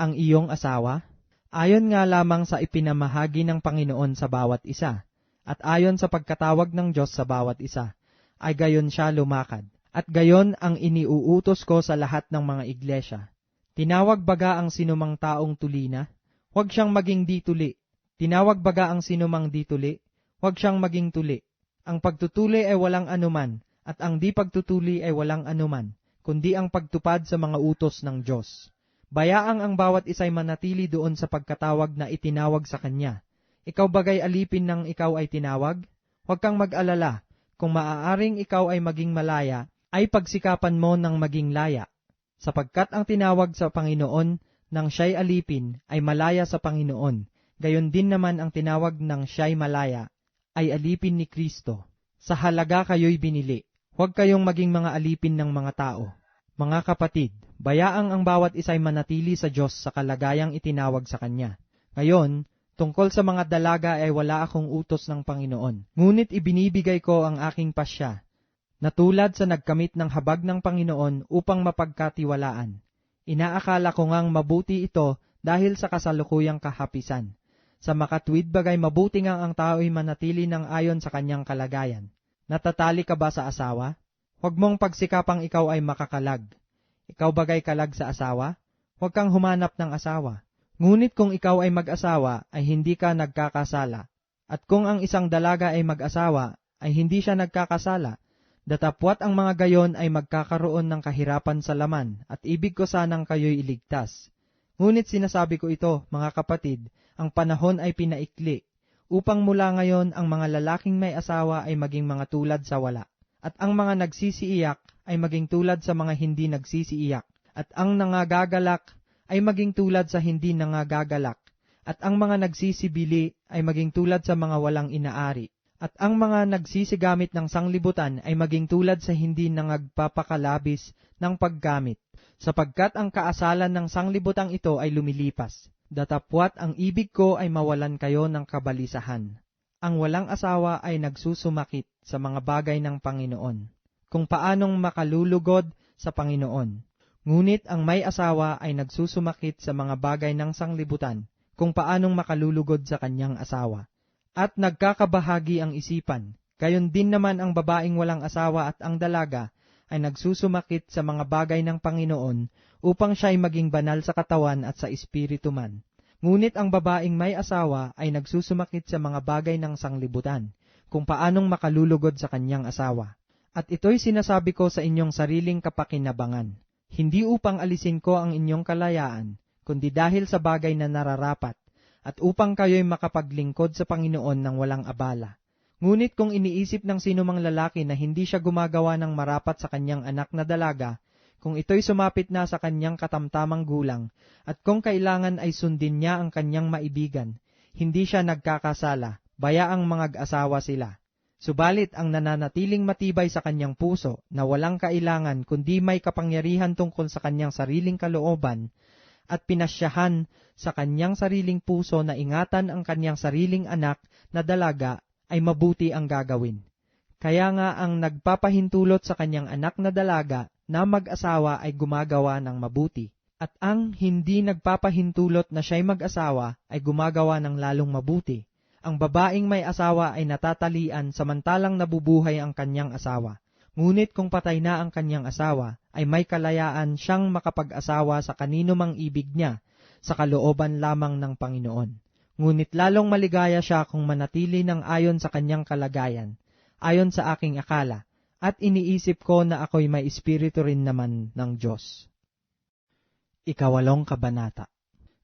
ang iyong asawa? Ayon nga lamang sa ipinamahagi ng Panginoon sa bawat isa, at ayon sa pagkatawag ng Diyos sa bawat isa, ay gayon siya lumakad. At gayon ang iniuutos ko sa lahat ng mga iglesia. Tinawag baga ang sinumang taong tulina? Huwag siyang maging dituli. Tinawag baga ang sinumang dituli? Huwag siyang maging tuli. Ang pagtutuli ay walang anuman, at ang di pagtutuli ay walang anuman, kundi ang pagtupad sa mga utos ng Diyos. Bayaang ang bawat isa'y manatili doon sa pagkatawag na itinawag sa kanya. Ikaw bagay alipin ng ikaw ay tinawag? Huwag kang mag-alala, kung maaaring ikaw ay maging malaya, ay pagsikapan mo ng maging laya. Sapagkat ang tinawag sa Panginoon ng siya'y alipin ay malaya sa Panginoon, gayon din naman ang tinawag ng siya'y malaya ay alipin ni Kristo. Sa halaga kayo'y binili. Huwag kayong maging mga alipin ng mga tao. Mga kapatid, bayaang ang bawat isa'y manatili sa Diyos sa kalagayang itinawag sa Kanya. Ngayon, tungkol sa mga dalaga ay wala akong utos ng Panginoon. Ngunit ibinibigay ko ang aking pasya, na tulad sa nagkamit ng habag ng Panginoon upang mapagkatiwalaan. Inaakala ko ngang mabuti ito dahil sa kasalukuyang kahapisan. Sa makatwid bagay mabuti ngang ang tao'y manatili ng ayon sa kanyang kalagayan. Natatali ka ba sa asawa? Huwag mong pagsikapang ikaw ay makakalag. Ikaw bagay kalag sa asawa? Huwag kang humanap ng asawa. Ngunit kung ikaw ay mag-asawa, ay hindi ka nagkakasala. At kung ang isang dalaga ay mag-asawa, ay hindi siya nagkakasala. Datapwat ang mga gayon ay magkakaroon ng kahirapan sa laman, at ibig ko sanang kayo'y iligtas. Ngunit sinasabi ko ito, mga kapatid, ang panahon ay pinaikli, upang mula ngayon ang mga lalaking may asawa ay maging mga tulad sa wala, at ang mga nagsisiiyak ay maging tulad sa mga hindi nagsisiiyak, at ang nangagagalak ay maging tulad sa hindi nangagagalak, at ang mga nagsisibili ay maging tulad sa mga walang inaari, at ang mga nagsisigamit ng sanglibutan ay maging tulad sa hindi nangagpapakalabis ng paggamit, sapagkat ang kaasalan ng sanglibutang ito ay lumilipas. Datapwat ang ibig ko ay mawalan kayo ng kabalisahan. Ang walang asawa ay nagsusumakit sa mga bagay ng Panginoon, kung paanong makalulugod sa Panginoon. Ngunit ang may asawa ay nagsusumakit sa mga bagay ng sanglibutan, kung paanong makalulugod sa kanyang asawa. At nagkakabahagi ang isipan, gayon din naman ang babaeng walang asawa at ang dalaga ay nagsusumakit sa mga bagay ng Panginoon upang siya'y maging banal sa katawan at sa espiritu man. Ngunit ang babaeng may asawa ay nagsusumakit sa mga bagay ng sanglibutan, kung paanong makalulugod sa kanyang asawa. At ito'y sinasabi ko sa inyong sariling kapakinabangan, hindi upang alisin ko ang inyong kalayaan, kundi dahil sa bagay na nararapat, at upang kayo'y makapaglingkod sa Panginoon ng walang abala. Ngunit kung iniisip ng sinumang lalaki na hindi siya gumagawa ng marapat sa kanyang anak na dalaga, kung ito'y sumapit na sa kanyang katamtamang gulang, at kung kailangan ay sundin niya ang kanyang maibigan, hindi siya nagkakasala, bayaang mag-asawa sila. Subalit ang nananatiling matibay sa kanyang puso, na walang kailangan kundi may kapangyarihan tungkol sa kanyang sariling kalooban, at pinasyahan sa kanyang sariling puso na ingatan ang kanyang sariling anak na dalaga, ay mabuti ang gagawin. Kaya nga ang nagpapahintulot sa kanyang anak na dalaga na mag-asawa ay gumagawa ng mabuti, at ang hindi nagpapahintulot na siya'y mag-asawa ay gumagawa ng lalong mabuti. Ang babaeng may asawa ay natatalian samantalang nabubuhay ang kanyang asawa. Ngunit kung patay na ang kanyang asawa, ay may kalayaan siyang makapag-asawa sa kanino mang ibig niya, sa kalooban lamang ng Panginoon. Ngunit lalong maligaya siya kung manatili ng ayon sa kanyang kalagayan, ayon sa aking akala, at iniisip ko na ako'y may espiritu rin naman ng Diyos. 8 Kabanata.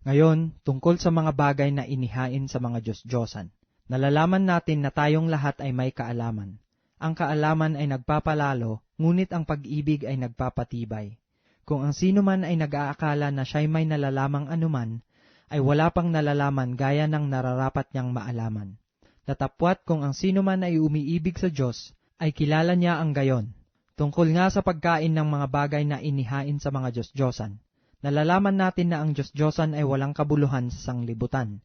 Ngayon, tungkol sa mga bagay na inihain sa mga Diyos-Diyosan, nalalaman natin na tayong lahat ay may kaalaman. Ang kaalaman ay nagpapalalo, ngunit ang pag-ibig ay nagpapatibay. Kung ang sino man ay nag-aakala na siya'y may nalalamang anuman, ay wala pang nalalaman gaya ng nararapat niyang maalaman. Datapwat kung ang sino man ay umiibig sa Diyos, ay kilala niya ang gayon. Tungkol nga sa pagkain ng mga bagay na inihain sa mga Diyos-Diyosan, nalalaman natin na ang Diyos-Diyosan ay walang kabuluhan sa sanglibutan,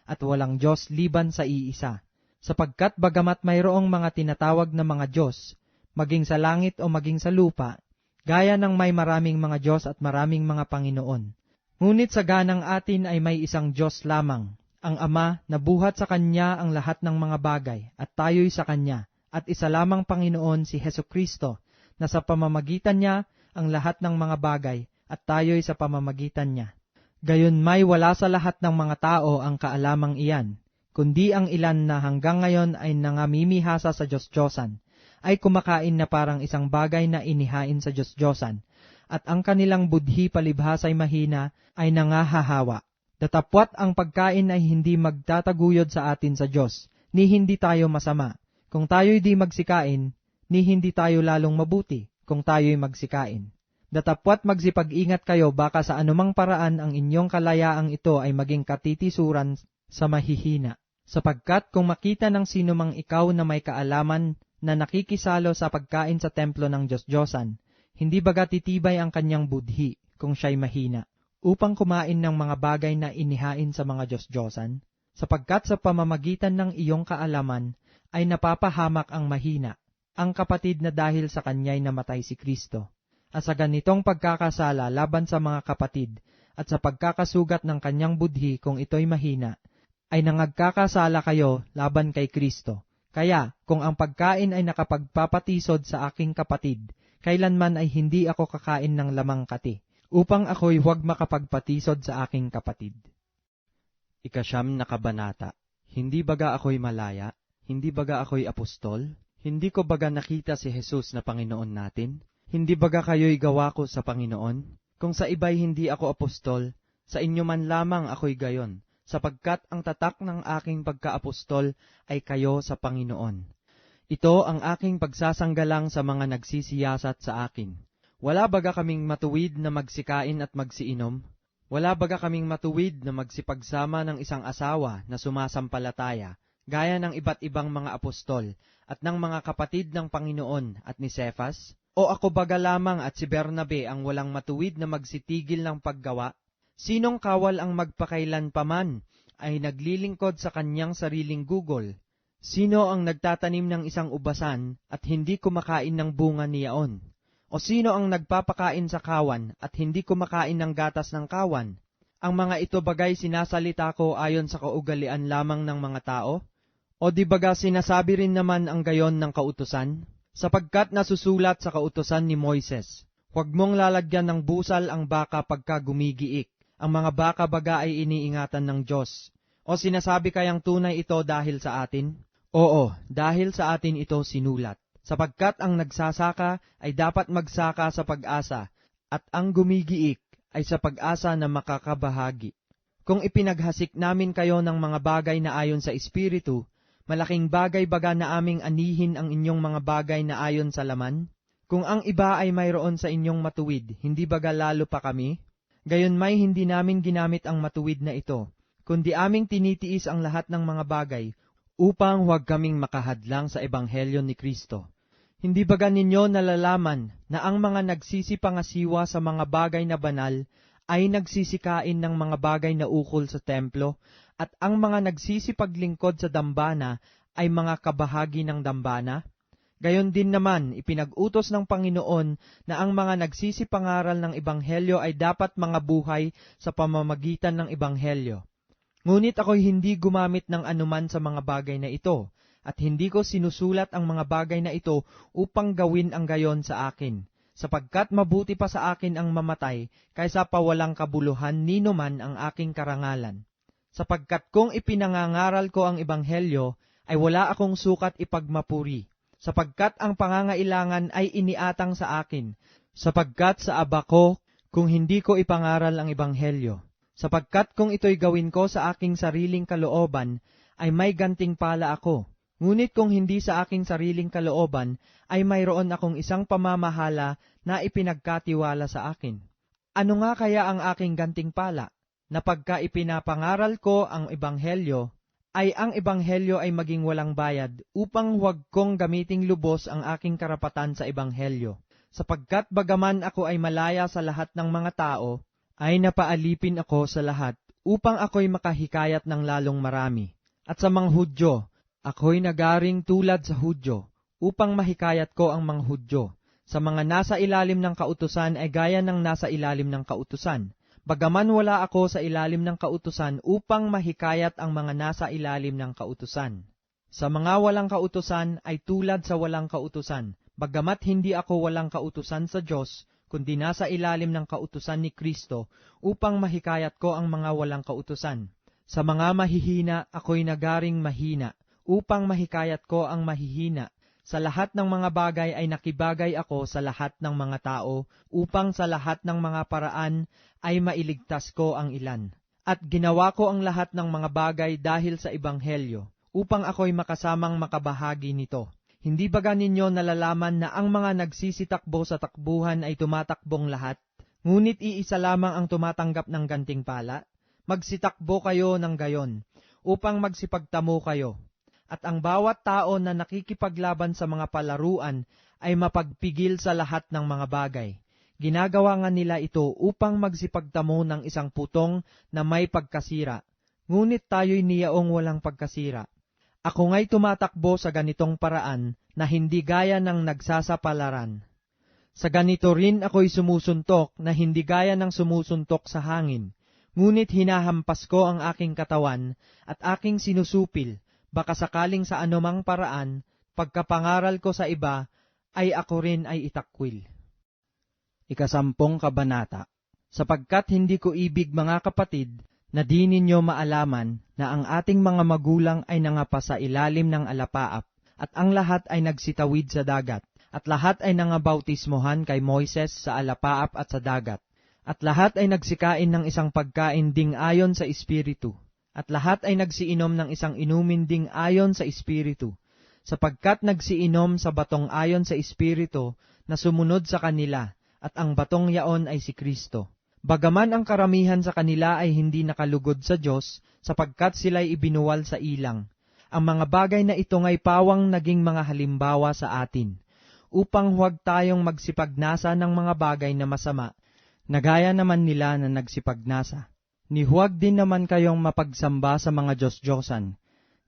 at walang Diyos liban sa iisa, sapagkat bagamat mayroong mga tinatawag na mga Diyos, maging sa langit o maging sa lupa, gaya ng may maraming mga Diyos at maraming mga Panginoon. Ngunit sa ganang atin ay may isang Diyos lamang, ang Ama na buhat sa Kanya ang lahat ng mga bagay, at tayo'y sa Kanya, at isa lamang Panginoon si Hesukristo, na sa pamamagitan niya ang lahat ng mga bagay, at tayo'y sa pamamagitan niya. Gayon may wala sa lahat ng mga tao ang kaalamang iyan, kundi ang ilan na hanggang ngayon ay nangamimihasa sa Diyos-Diyosan, ay kumakain na parang isang bagay na inihain sa Diyos-Diyosan, at ang kanilang budhi palibhasa'y mahina ay nangahahawa. Datapwat ang pagkain ay hindi magtataguyod sa atin sa Diyos, ni hindi tayo masama. Kung tayo'y di magsikain, ni hindi tayo lalong mabuti, kung tayo'y magsikain. Datapwat magsipag-ingat kayo baka sa anumang paraan ang inyong kalayaang ito ay maging katitisuran sa mahihina. Sapagkat kung makita ng sinumang ikaw na may kaalaman na nakikisalo sa pagkain sa templo ng Diyos-Diyosan, hindi baga titibay ang kanyang budhi kung siya'y mahina, upang kumain ng mga bagay na inihain sa mga Diyos-Diyosan, sapagkat sa pamamagitan ng iyong kaalaman ay napapahamak ang mahina, ang kapatid na dahil sa kanya'y namatay si Kristo. At sa ganitong pagkakasala laban sa mga kapatid at sa pagkakasugat ng kanyang budhi kung ito'y mahina, ay nangagkakasala kayo laban kay Kristo. Kaya, kung ang pagkain ay nakapagpapatisod sa aking kapatid, kailanman ay hindi ako kakain ng lamang kati, upang ako'y huwag makapagpatisod sa aking kapatid. 9 na kabanata. Hindi baga ako'y malaya? Hindi baga ako'y apostol? Hindi ko baga nakita si Jesus na Panginoon natin? Hindi baga kayo'y gawa ko sa Panginoon? Kung sa iba'y hindi ako apostol, sa inyo man lamang ako'y gayon, sapagkat ang tatak ng aking pagka-apostol ay kayo sa Panginoon. Ito ang aking pagsasanggalang sa mga nagsisiyasat sa akin. Wala baga kaming matuwid na magsikain at magsiinom? Wala baga kaming matuwid na magsipagsama ng isang asawa na sumasampalataya, gaya ng iba't ibang mga apostol at ng mga kapatid ng Panginoon at ni Cefas? O ako baga lamang at si Bernabe ang walang matuwid na magsitigil ng paggawa? Sinong kawal ang magpakailan paman ay naglilingkod sa kanyang sariling gugol? Sino ang nagtatanim ng isang ubasan at hindi kumakain ng bunga niyaon? O sino ang nagpapakain sa kawan at hindi kumakain ng gatas ng kawan? Ang mga ito bagay sinasalita ko ayon sa kaugalian lamang ng mga tao? O di baga sinasabi rin naman ang gayon ng kautusan? Sapagkat nasusulat sa kautusan ni Moises, huwag mong lalagyan ng busal ang baka pagka gumigiik. Ang mga baka baga ay iniingatan ng Diyos. O sinasabi kayang tunay ito dahil sa atin? Oo, dahil sa atin ito sinulat. Sapagkat ang nagsasaka ay dapat magsaka sa pag-asa, at ang gumigiik ay sa pag-asa na makakabahagi. Kung ipinaghasik namin kayo ng mga bagay na ayon sa Espiritu, malaking bagay baga na aming anihin ang inyong mga bagay na ayon sa laman? Kung ang iba ay mayroon sa inyong matuwid, hindi baga lalo pa kami? Gayon may hindi namin ginamit ang matuwid na ito, kundi aming tinitiis ang lahat ng mga bagay, upang huwag kaming makahadlang sa Ebanghelyo ni Kristo. Hindi baga ninyo nalalaman na ang mga nagsisipangasiwa sa mga bagay na banal ay nagsisikain ng mga bagay na ukol sa templo, at ang mga nagsisipaglingkod sa dambana ay mga kabahagi ng dambana? Gayon din naman, ipinag-utos ng Panginoon na ang mga nagsisipangaral ng Ebanghelyo ay dapat mga buhay sa pamamagitan ng Ebanghelyo. Ngunit ako'y hindi gumamit ng anuman sa mga bagay na ito, at hindi ko sinusulat ang mga bagay na ito upang gawin ang gayon sa akin, sapagkat mabuti pa sa akin ang mamatay kaysa pawalang kabuluhan nino man ang aking karangalan. Sapagkat kung ipinangangaral ko ang Ebanghelyo, ay wala akong sukat ipagmapuri, sapagkat ang pangangailangan ay iniatang sa akin, sapagkat sa aba ko kung hindi ko ipangaral ang Ebanghelyo. Sapagkat kung ito'y gawin ko sa aking sariling kalooban, ay may ganting pala ako. Ngunit kung hindi sa aking sariling kalooban, ay mayroon akong isang pamamahala na ipinagkatiwala sa akin. Ano nga kaya ang aking ganting pala? Na pagka ipinapangaral ko ang Ebanghelyo, ay ang Ebanghelyo ay maging walang bayad, upang huwag kong gamiting lubos ang aking karapatan sa Ebanghelyo. Sapagkat bagaman ako ay malaya sa lahat ng mga tao, ay napaalipin ako sa lahat, upang ako'y makahikayat ng lalong marami. At sa mga Hudyo, ako'y nagaring tulad sa Hudyo, upang mahikayat ko ang mga Hudyo. Sa mga nasa ilalim ng kautusan ay gaya ng nasa ilalim ng kautusan. Bagaman wala ako sa ilalim ng kautusan upang mahikayat ang mga nasa ilalim ng kautusan. Sa mga walang kautusan ay tulad sa walang kautusan, bagamat hindi ako walang kautusan sa Diyos, kundi nasa ilalim ng kautusan ni Kristo upang mahikayat ko ang mga walang kautusan. Sa mga mahihina ako'y nagaring mahina, upang mahikayat ko ang mahihina. Sa lahat ng mga bagay ay nakibagay ako sa lahat ng mga tao, upang sa lahat ng mga paraan ay mailigtas ko ang ilan. At ginawa ko ang lahat ng mga bagay dahil sa Ebanghelyo, upang ako'y makasamang makabahagi nito. Hindi baga ninyo nalalaman na ang mga nagsisitakbo sa takbuhan ay tumatakbong lahat, ngunit iisa lamang ang tumatanggap ng gantimpala? Magsitakbo kayo ng gayon, upang magsipagtamo kayo. At ang bawat tao na nakikipaglaban sa mga palaruan ay mapagpigil sa lahat ng mga bagay. Ginagawa nga nila ito upang magsipagtamo ng isang putong na may pagkasira. Ngunit tayo'y niyaong walang pagkasira. Ako nga'y tumatakbo sa ganitong paraan na hindi gaya ng nagsasapalaran. Sa ganito rin ako'y sumusuntok na hindi gaya ng sumusuntok sa hangin, ngunit hinahampas ko ang aking katawan at aking sinusupil, baka sakaling sa anumang paraan, pagkapangaral ko sa iba, ay ako rin ay itakwil. 10 Kabanata. Sapagkat hindi ko ibig, mga kapatid, na di ninyo maalaman na ang ating mga magulang ay nangapa sa ilalim ng alapaap, at ang lahat ay nagsitawid sa dagat, at lahat ay nangabautismohan kay Moises sa alapaap at sa dagat, at lahat ay nagsikain ng isang pagkain ding ayon sa Espiritu, at lahat ay nagsiinom ng isang inumin ding ayon sa Espiritu, sapagkat nagsiinom sa batong ayon sa Espiritu na sumunod sa kanila, at ang batong yaon ay si Kristo. Bagaman ang karamihan sa kanila ay hindi nakalugod sa Diyos, sapagkat sila'y ibinuwal sa ilang. Ang mga bagay na ito nga'y pawang naging mga halimbawa sa atin, upang huwag tayong magsipagnasa ng mga bagay na masama, na gaya naman nila na nagsipagnasa. Ni huwag din naman kayong mapagsamba sa mga Diyos-Diyosan,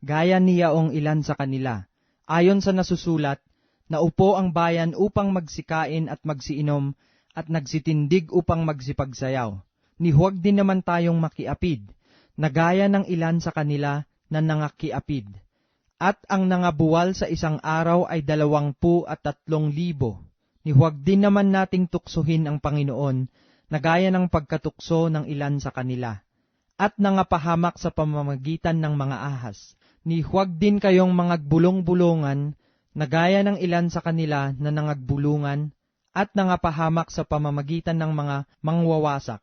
gaya niyaong ilan sa kanila, ayon sa nasusulat, naupo ang bayan upang magsikain at magsiinom, at nagsitindig upang magsipagsayaw. Ni huwag din naman tayong makiapid, na gaya ng ilan sa kanila na nangakiapid. At ang nangabuwal sa isang araw ay 23,000. Ni huwag din naman nating tuksohin ang Panginoon, na gaya ng pagkatukso ng ilan sa kanila. At nangapahamak sa pamamagitan ng mga ahas. Ni huwag din kayong mangagbulong-bulungan, na gaya ng ilan sa kanila na nangagbulungan, at nangapahamak sa pamamagitan ng mga mangwawasak.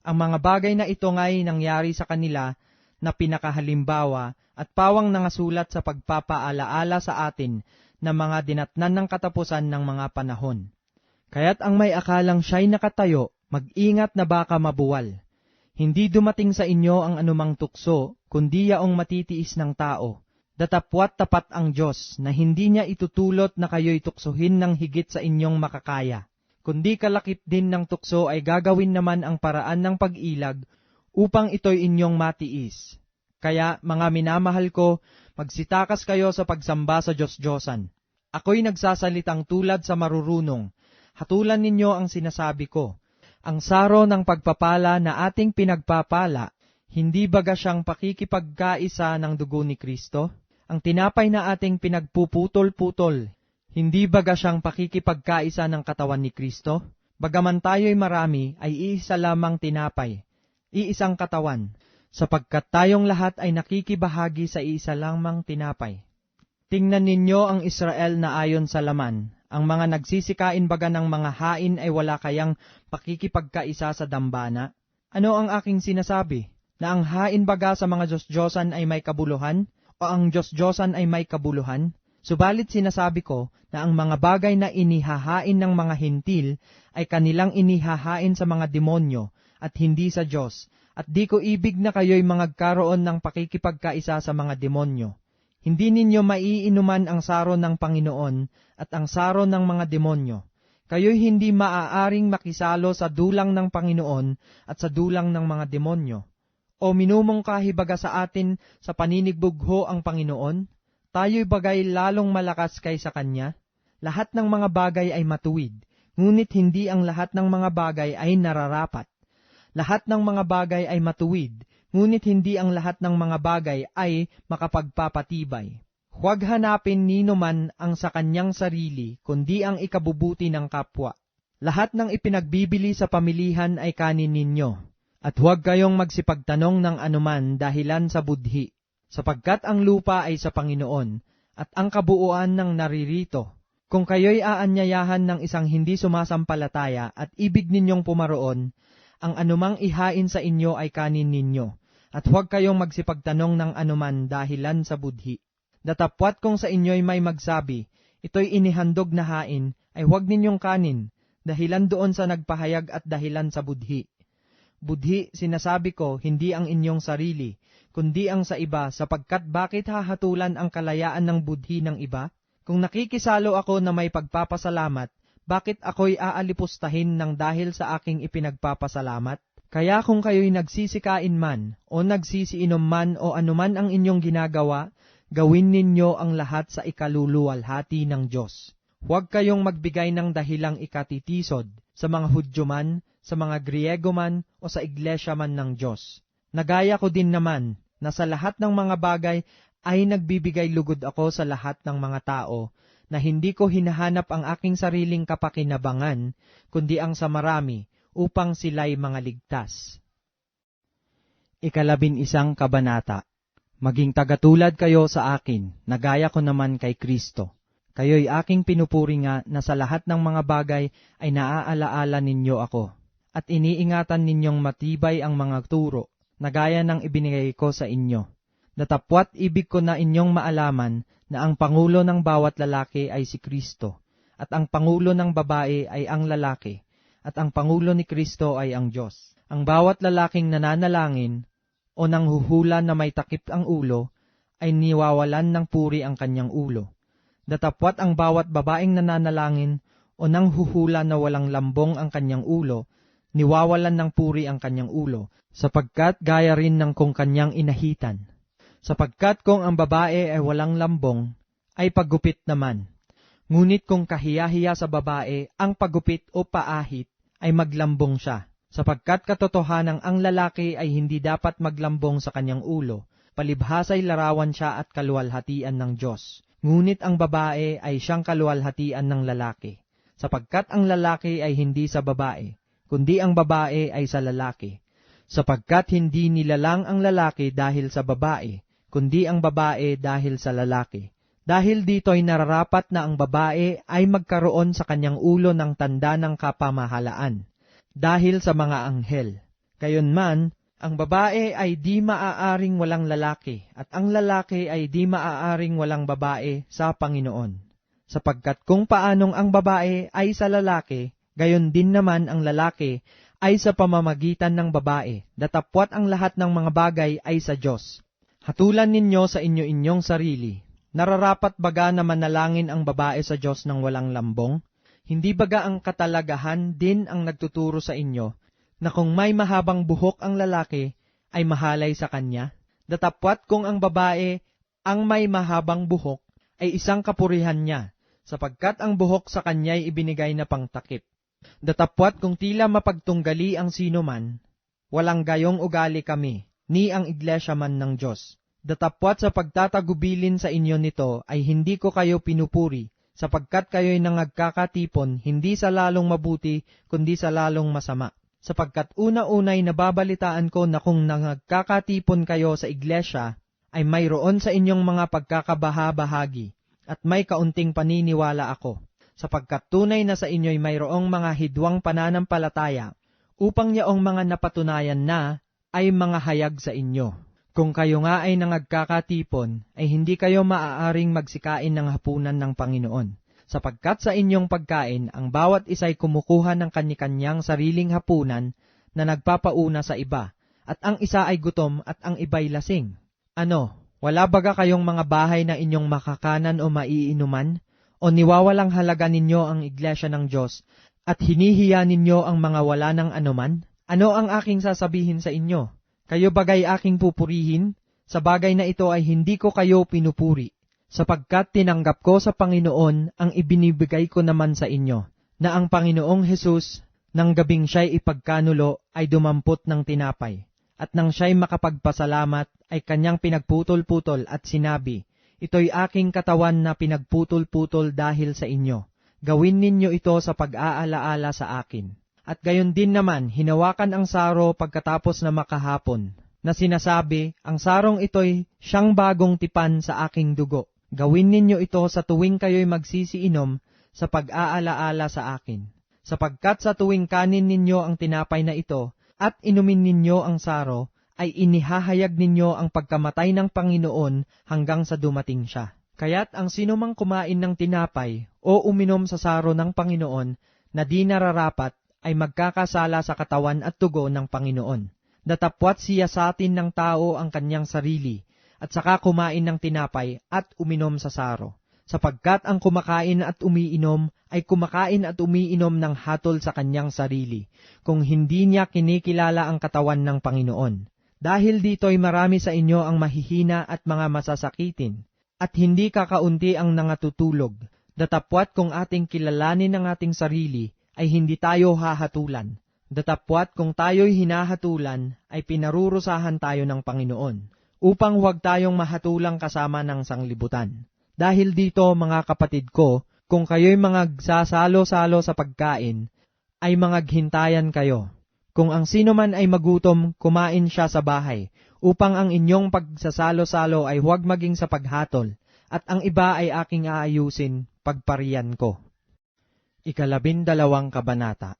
Ang mga bagay na ito nga'y nangyari sa kanila na pinakahalimbawa at pawang nangasulat sa pagpapaalaala sa atin na mga dinatnan ng katapusan ng mga panahon. Kaya't ang may akalang siya'y nakatayo, mag-ingat na baka mabuwal. Hindi dumating sa inyo ang anumang tukso, kundi yaong matitiis ng tao. Datapwat tapat ang Diyos na hindi niya itutulot na kayo'y tuksohin ng higit sa inyong makakaya, kundi kalakip din ng tukso ay gagawin naman ang paraan ng pag-ilag upang ito'y inyong matiis. Kaya, mga minamahal ko, magsitakas kayo sa pagsamba sa Diyos-Diyosan. Ako'y nagsasalitang tulad sa marurunong. Hatulan ninyo ang sinasabi ko. Ang saro ng pagpapala na ating pinagpapala, hindi baga siyang pakikipagkaisa ng dugo ni Kristo? Ang tinapay na ating pinagpuputol-putol, hindi baga siyang pakikipagkaisa ng katawan ni Kristo? Bagaman tayo'y marami, ay iisa lamang tinapay, iisang katawan, sapagkat tayong lahat ay nakikibahagi sa iisa lamang tinapay. Tingnan ninyo ang Israel na ayon sa laman, ang mga nagsisikain baga ng mga hain ay wala kayang pakikipagkaisa sa dambana. Ano ang aking sinasabi? Na ang hain baga sa mga Diyos-Diyosan ay may kabuluhan? O ang Diyos-Diyosan ay may kabuluhan? Subalit sinasabi ko na ang mga bagay na inihahain ng mga hintil ay kanilang inihahain sa mga demonyo at hindi sa Diyos, at di ko ibig na kayo'y magkaroon ng pakikipagkaisa sa mga demonyo. Hindi ninyo maiinuman ang saro ng Panginoon at ang saro ng mga demonyo. Kayo'y hindi maaaring makisalo sa dulang ng Panginoon at sa dulang ng mga demonyo. O minumungkahi baga sa atin sa paninigbugho ang Panginoon? Tayo'y bagay lalong malakas kaysa Kanya? Lahat ng mga bagay ay matuwid, ngunit hindi ang lahat ng mga bagay ay nararapat. Lahat ng mga bagay ay matuwid, ngunit hindi ang lahat ng mga bagay ay makapagpapatibay. Huwag hanapin nino man ang sa kanyang sarili, kundi ang ikabubuti ng kapwa. Lahat ng ipinagbibili sa pamilihan ay kanin ninyo. At huwag kayong magsipagtanong ng anuman dahilan sa budhi, sapagkat ang lupa ay sa Panginoon, at ang kabuuan ng naririto. Kung kayo'y aanyayahan ng isang hindi sumasampalataya at ibig ninyong pumaroon, ang anumang ihain sa inyo ay kanin ninyo, at huwag kayong magsipagtanong ng anuman dahilan sa budhi. Datapwat kung sa inyo'y may magsabi, ito'y inihandog na hain, ay huwag ninyong kanin, dahilan doon sa nagpahayag at dahilan sa budhi. Budhi, sinasabi ko, hindi ang inyong sarili, kundi ang sa iba, sapagkat bakit hahatulan ang kalayaan ng budhi ng iba? Kung nakikisalo ako na may pagpapasalamat, bakit ako'y aalipustahin ng dahil sa aking ipinagpapasalamat? Kaya kung kayo'y nagsisikain man, o nagsisiinom man, o anuman ang inyong ginagawa, gawin ninyo ang lahat sa ikaluluwalhati ng Diyos. Huwag kayong magbigay ng dahilang ikatitisod sa mga Hudyo man, sa mga Griego man, o sa iglesia man ng Diyos. Nagaya ko din naman na sa lahat ng mga bagay ay nagbibigay lugod ako sa lahat ng mga tao, na hindi ko hinahanap ang aking sariling kapakinabangan, kundi ang sa marami, upang sila'y mga ligtas. 11 Kabanata. Maging tagatulad kayo sa akin, na gaya ko naman kay Kristo. Kayo'y aking pinupuri nga na sa lahat ng mga bagay ay naaalaala ninyo ako, at iniingatan ninyong matibay ang mga turo, na gaya ng ibinigay ko sa inyo. Datapwat ibig ko na inyong maalaman na ang pangulo ng bawat lalaki ay si Kristo, at ang pangulo ng babae ay ang lalaki, at ang pangulo ni Kristo ay ang Diyos. Ang bawat lalaking nananalangin o nanghuhula na may takip ang ulo, ay niwawalan ng puri ang kanyang ulo. Datapwat ang bawat babaeng nananalangin o nanghuhula na walang lambong ang kanyang ulo, niwawalan ng puri ang kanyang ulo, sapagkat gaya rin ng kung kanyang inahitan. Sapagkat kung ang babae ay walang lambong, ay paggupit naman. Ngunit kung kahiya-hiya sa babae ang paggupit o paahit, ay maglambong siya. Sapagkat katotohanang ang lalaki ay hindi dapat maglambong sa kanyang ulo, palibhasa'y larawan siya at kaluwalhatian ng Diyos. Ngunit ang babae ay siyang kaluwalhatian ng lalaki, sapagkat ang lalaki ay hindi sa babae, kundi ang babae ay sa lalaki. Sapagkat hindi nilalang ang lalaki dahil sa babae, kundi ang babae dahil sa lalaki. Dahil dito'y nararapat na ang babae ay magkaroon sa kanyang ulo ng tanda ng kapamahalaan, dahil sa mga anghel. Gayunman, ang babae ay di maaaring walang lalaki, at ang lalaki ay di maaaring walang babae sa Panginoon. Sapagkat kung paanong ang babae ay sa lalaki, gayon din naman ang lalaki ay sa pamamagitan ng babae, datapwat ang lahat ng mga bagay ay sa Diyos. Hatulan ninyo sa inyo-inyong sarili. Nararapat baga na manalangin ang babae sa Diyos ng walang lambong? Hindi baga ang katalagahan din ang nagtuturo sa inyo, na kung may mahabang buhok ang lalaki, ay mahalay sa kanya? Datapwat kung ang babae ang may mahabang buhok, ay isang kapurihan niya, sapagkat ang buhok sa kanya'y ibinigay na pangtakip. Datapwat kung tila mapagtunggali ang sino man, walang gayong ugali kami, ni ang iglesia man ng Diyos. Datapwat sa pagtatagubilin sa inyo nito ay hindi ko kayo pinupuri, sapagkat kayo'y nangagkakatipon hindi sa lalong mabuti, kundi sa lalong masama. Sapagkat una-unay nababalitaan ko na kung nangagkakatipon kayo sa iglesia, ay mayroon sa inyong mga pagkakabaha-bahagi, at may kaunting paniniwala ako. Sapagkat tunay na sa inyo'y mayroong mga hidwang pananampalataya, upang yaong mga napatunayan na ay mga hayag sa inyo. Kung kayo nga ay nangagkakatipon, ay hindi kayo maaaring magsikain ng hapunan ng Panginoon. Sapagkat sa inyong pagkain, ang bawat isa'y kumukuha ng kanya-kanyang sariling hapunan na nagpapauna sa iba, at ang isa ay gutom at ang iba'y lasing. Ano, wala baga kayong mga bahay na inyong makakanan o maiinuman? O niwawalang halaga ninyo ang iglesia ng Diyos, at hinihiya ninyo ang mga wala ng anuman? Ano ang aking sasabihin sa inyo? Kayo bagay aking pupurihin? Sa bagay na ito ay hindi ko kayo pinupuri, sapagkat tinanggap ko sa Panginoon ang ibinibigay ko naman sa inyo, na ang Panginoong Hesus, nang gabing siya'y ipagkanulo, ay dumampot ng tinapay, at nang siya'y makapagpasalamat, ay kanyang pinagputol-putol at sinabi, "Ito'y aking katawan na pinagputol-putol dahil sa inyo. Gawin ninyo ito sa pag-aalaala sa akin." At gayon din naman, hinawakan ang saro pagkatapos na makahapon, na sinasabi, "Ang sarong ito'y siyang bagong tipan sa aking dugo. Gawin ninyo ito sa tuwing kayo'y magsisiinom sa pag-aalaala sa akin. Sapagkat sa tuwing kanin ninyo ang tinapay na ito, at inumin ninyo ang saro, ay inihahayag ninyo ang pagkamatay ng Panginoon hanggang sa dumating siya. Kaya't ang sinumang kumain ng tinapay o uminom sa saro ng Panginoon na di nararapat, ay magkakasala sa katawan at dugo ng Panginoon. Datapwat siya sa atin ng tao ang kanyang sarili, at saka kumain ng tinapay at uminom sa saro. Sapagkat ang kumakain at umiinom ay kumakain at umiinom ng hatol sa kanyang sarili, kung hindi niya kinikilala ang katawan ng Panginoon. Dahil dito'y marami sa inyo ang mahihina at mga masasakitin, at hindi kakaunti ang nangatutulog. Datapwat kung ating kilalanin ang ating sarili, ay hindi tayo hahatulan. Datapwat kung tayo'y hinahatulan, ay pinarurusahan tayo ng Panginoon, upang huwag tayong mahatulang kasama ng sanglibutan. Dahil dito, mga kapatid ko, kung kayo'y magsasalo-salo sa pagkain, ay mangaghintayan kayo. Kung ang sino man ay magutom, kumain siya sa bahay, upang ang inyong pagsasalo-salo ay huwag maging sa paghatol, at ang iba ay aking aayusin pagpariyan ko. 12 kabanata.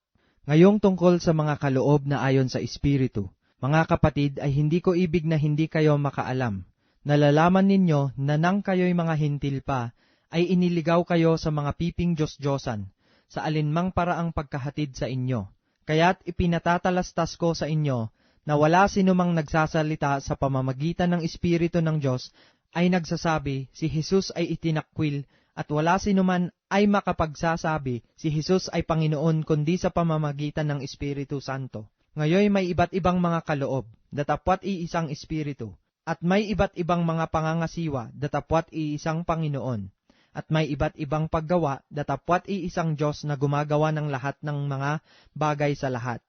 Ngayong tungkol sa mga kaloob na ayon sa Espiritu, mga kapatid, ay hindi ko ibig na hindi kayo makaalam. Nalalaman ninyo na nang kayo'y mga hintil pa, ay iniligaw kayo sa mga piping Diyos-Diyosan, sa alinmang paraang pagkahatid sa inyo. Kaya't ipinatatalastas ko sa inyo na wala sinumang nagsasalita sa pamamagitan ng Espiritu ng Diyos ay nagsasabi, si Jesus ay itinakwil, at wala sinuman ay makapagsasabi, si Jesus ay Panginoon, kundi sa pamamagitan ng Espiritu Santo. Ngayon may iba't ibang mga kaloob, datapwat iisang Espiritu, at may iba't ibang mga pangangasiwa, datapwat iisang Panginoon. At may iba't ibang paggawa, datapwat iisang Diyos na gumagawa ng lahat ng mga bagay sa lahat.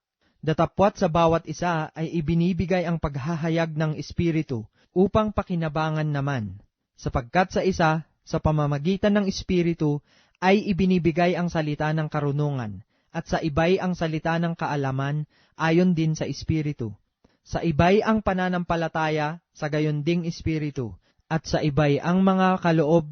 Datapwat sa bawat isa ay ibinibigay ang paghahayag ng Espiritu upang pakinabangan naman. Sapagkat sa isa, sa pamamagitan ng Espiritu, ay ibinibigay ang salita ng karunungan, at sa iba'y ang salita ng kaalaman ayon din sa Espiritu. Sa iba'y ang pananampalataya sa gayon ding Espiritu, at sa iba'y ang mga kaloob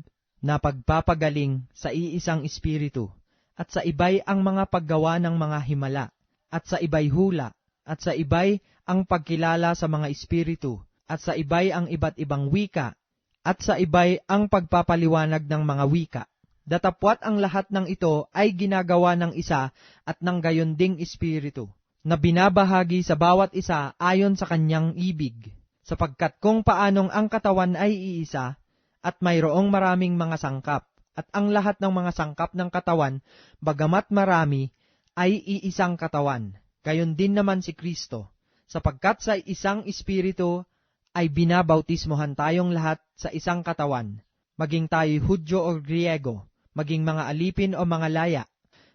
na pagpapagaling sa iisang Espiritu, at sa iba'y ang mga paggawa ng mga himala, at sa iba'y hula, at sa iba'y ang pagkilala sa mga Espiritu, at sa iba'y ang iba't ibang wika, at sa iba'y ang pagpapaliwanag ng mga wika. Datapwat ang lahat ng ito ay ginagawa ng isa at ng gayon ding Espiritu, na binabahagi sa bawat isa ayon sa kanyang ibig, sapagkat kung paanong ang katawan ay iisa, at mayroong maraming mga sangkap, at ang lahat ng mga sangkap ng katawan, bagamat marami, ay iisang katawan. Gayon din naman si Kristo, sapagkat sa isang Espiritu ay binabautismohan tayong lahat sa isang katawan, maging tayo'y Hudyo o Griego, maging mga alipin o mga laya,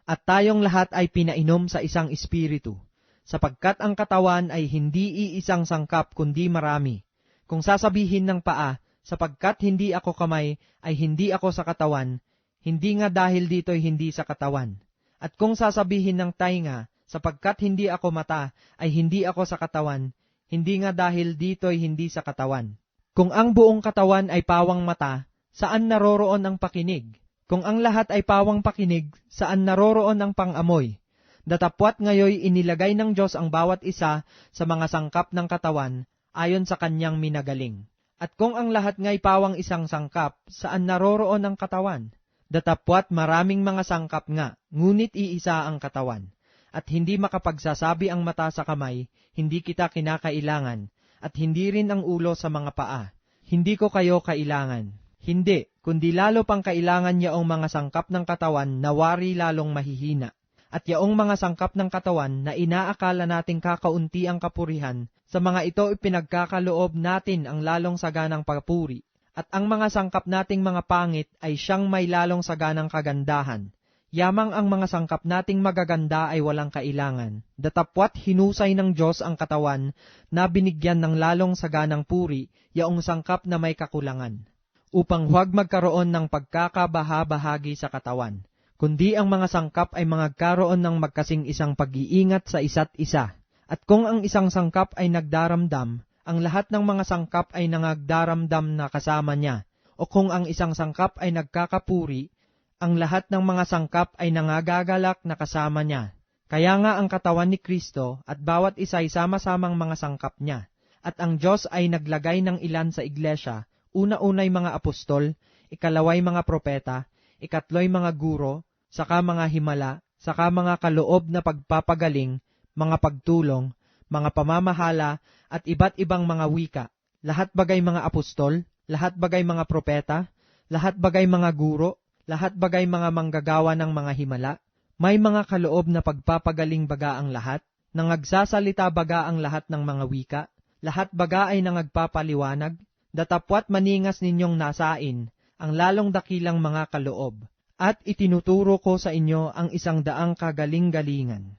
at tayong lahat ay pinainom sa isang Espiritu, sapagkat ang katawan ay hindi iisang sangkap kundi marami. Kung sasabihin ng paa, sapagkat hindi ako kamay, ay hindi ako sa katawan, hindi nga dahil dito'y hindi sa katawan. At kung sasabihin ng tainga, sapagkat hindi ako mata, ay hindi ako sa katawan, hindi nga dahil dito'y hindi sa katawan. Kung ang buong katawan ay pawang mata, saan naroroon ang pakinig? Kung ang lahat ay pawang pakinig, saan naroroon ang pangamoy? Datapwat ngayoy inilagay ng Diyos ang bawat isa sa mga sangkap ng katawan, ayon sa kanyang minagaling. At kung ang lahat nga'y pawang isang sangkap, saan naroroon ang katawan? Datapwat maraming mga sangkap nga, ngunit iisa ang katawan. At hindi makapagsasabi ang mata sa kamay, hindi kita kinakailangan, at hindi rin ang ulo sa mga paa, hindi ko kayo kailangan. Hindi, kundi lalo pang kailangan yaong mga sangkap ng katawan na wari lalong mahihina. At yaong mga sangkap ng katawan na inaakala nating kakaunti ang kapurihan, sa mga ito ipinagkakaloob natin ang lalong saganang papuri. At ang mga sangkap nating mga pangit ay siyang may lalong saganang kagandahan. Yamang ang mga sangkap nating magaganda ay walang kailangan. Datapwat hinusay ng Diyos ang katawan na binigyan ng lalong saganang puri, yaong sangkap na may kakulangan, upang huwag magkaroon ng pagkakabaha-bahagi sa katawan, kundi ang mga sangkap ay magkaroon ng magkasing isang pag-iingat sa isa't isa. At kung ang isang sangkap ay nagdaramdam, ang lahat ng mga sangkap ay nagdaramdam na kasama niya. O kung ang isang sangkap ay nagkakapuri, ang lahat ng mga sangkap ay nangagagalak na kasama niya. Kaya nga ang katawan ni Kristo at bawat isa ay sama-samang mga sangkap niya. At ang Diyos ay naglagay ng ilan sa iglesia, una-unay mga apostol, ikalaway mga propeta, ikatloy mga guro, saka mga himala, saka mga kaloob na pagpapagaling, mga pagtulong, mga pamamahala, at iba't ibang mga wika. Lahat bagay mga apostol, lahat bagay mga propeta, lahat bagay mga guro, lahat bagay mga manggagawa ng mga himala. May mga kaloob na pagpapagaling baga ang lahat, nangagsasalita baga ang lahat ng mga wika, lahat baga ay nangagpapaliwanag, datapwat maningas ninyong nasain ang lalong dakilang mga kaloob, at itinuturo ko sa inyo ang 100 kagaling-galingan.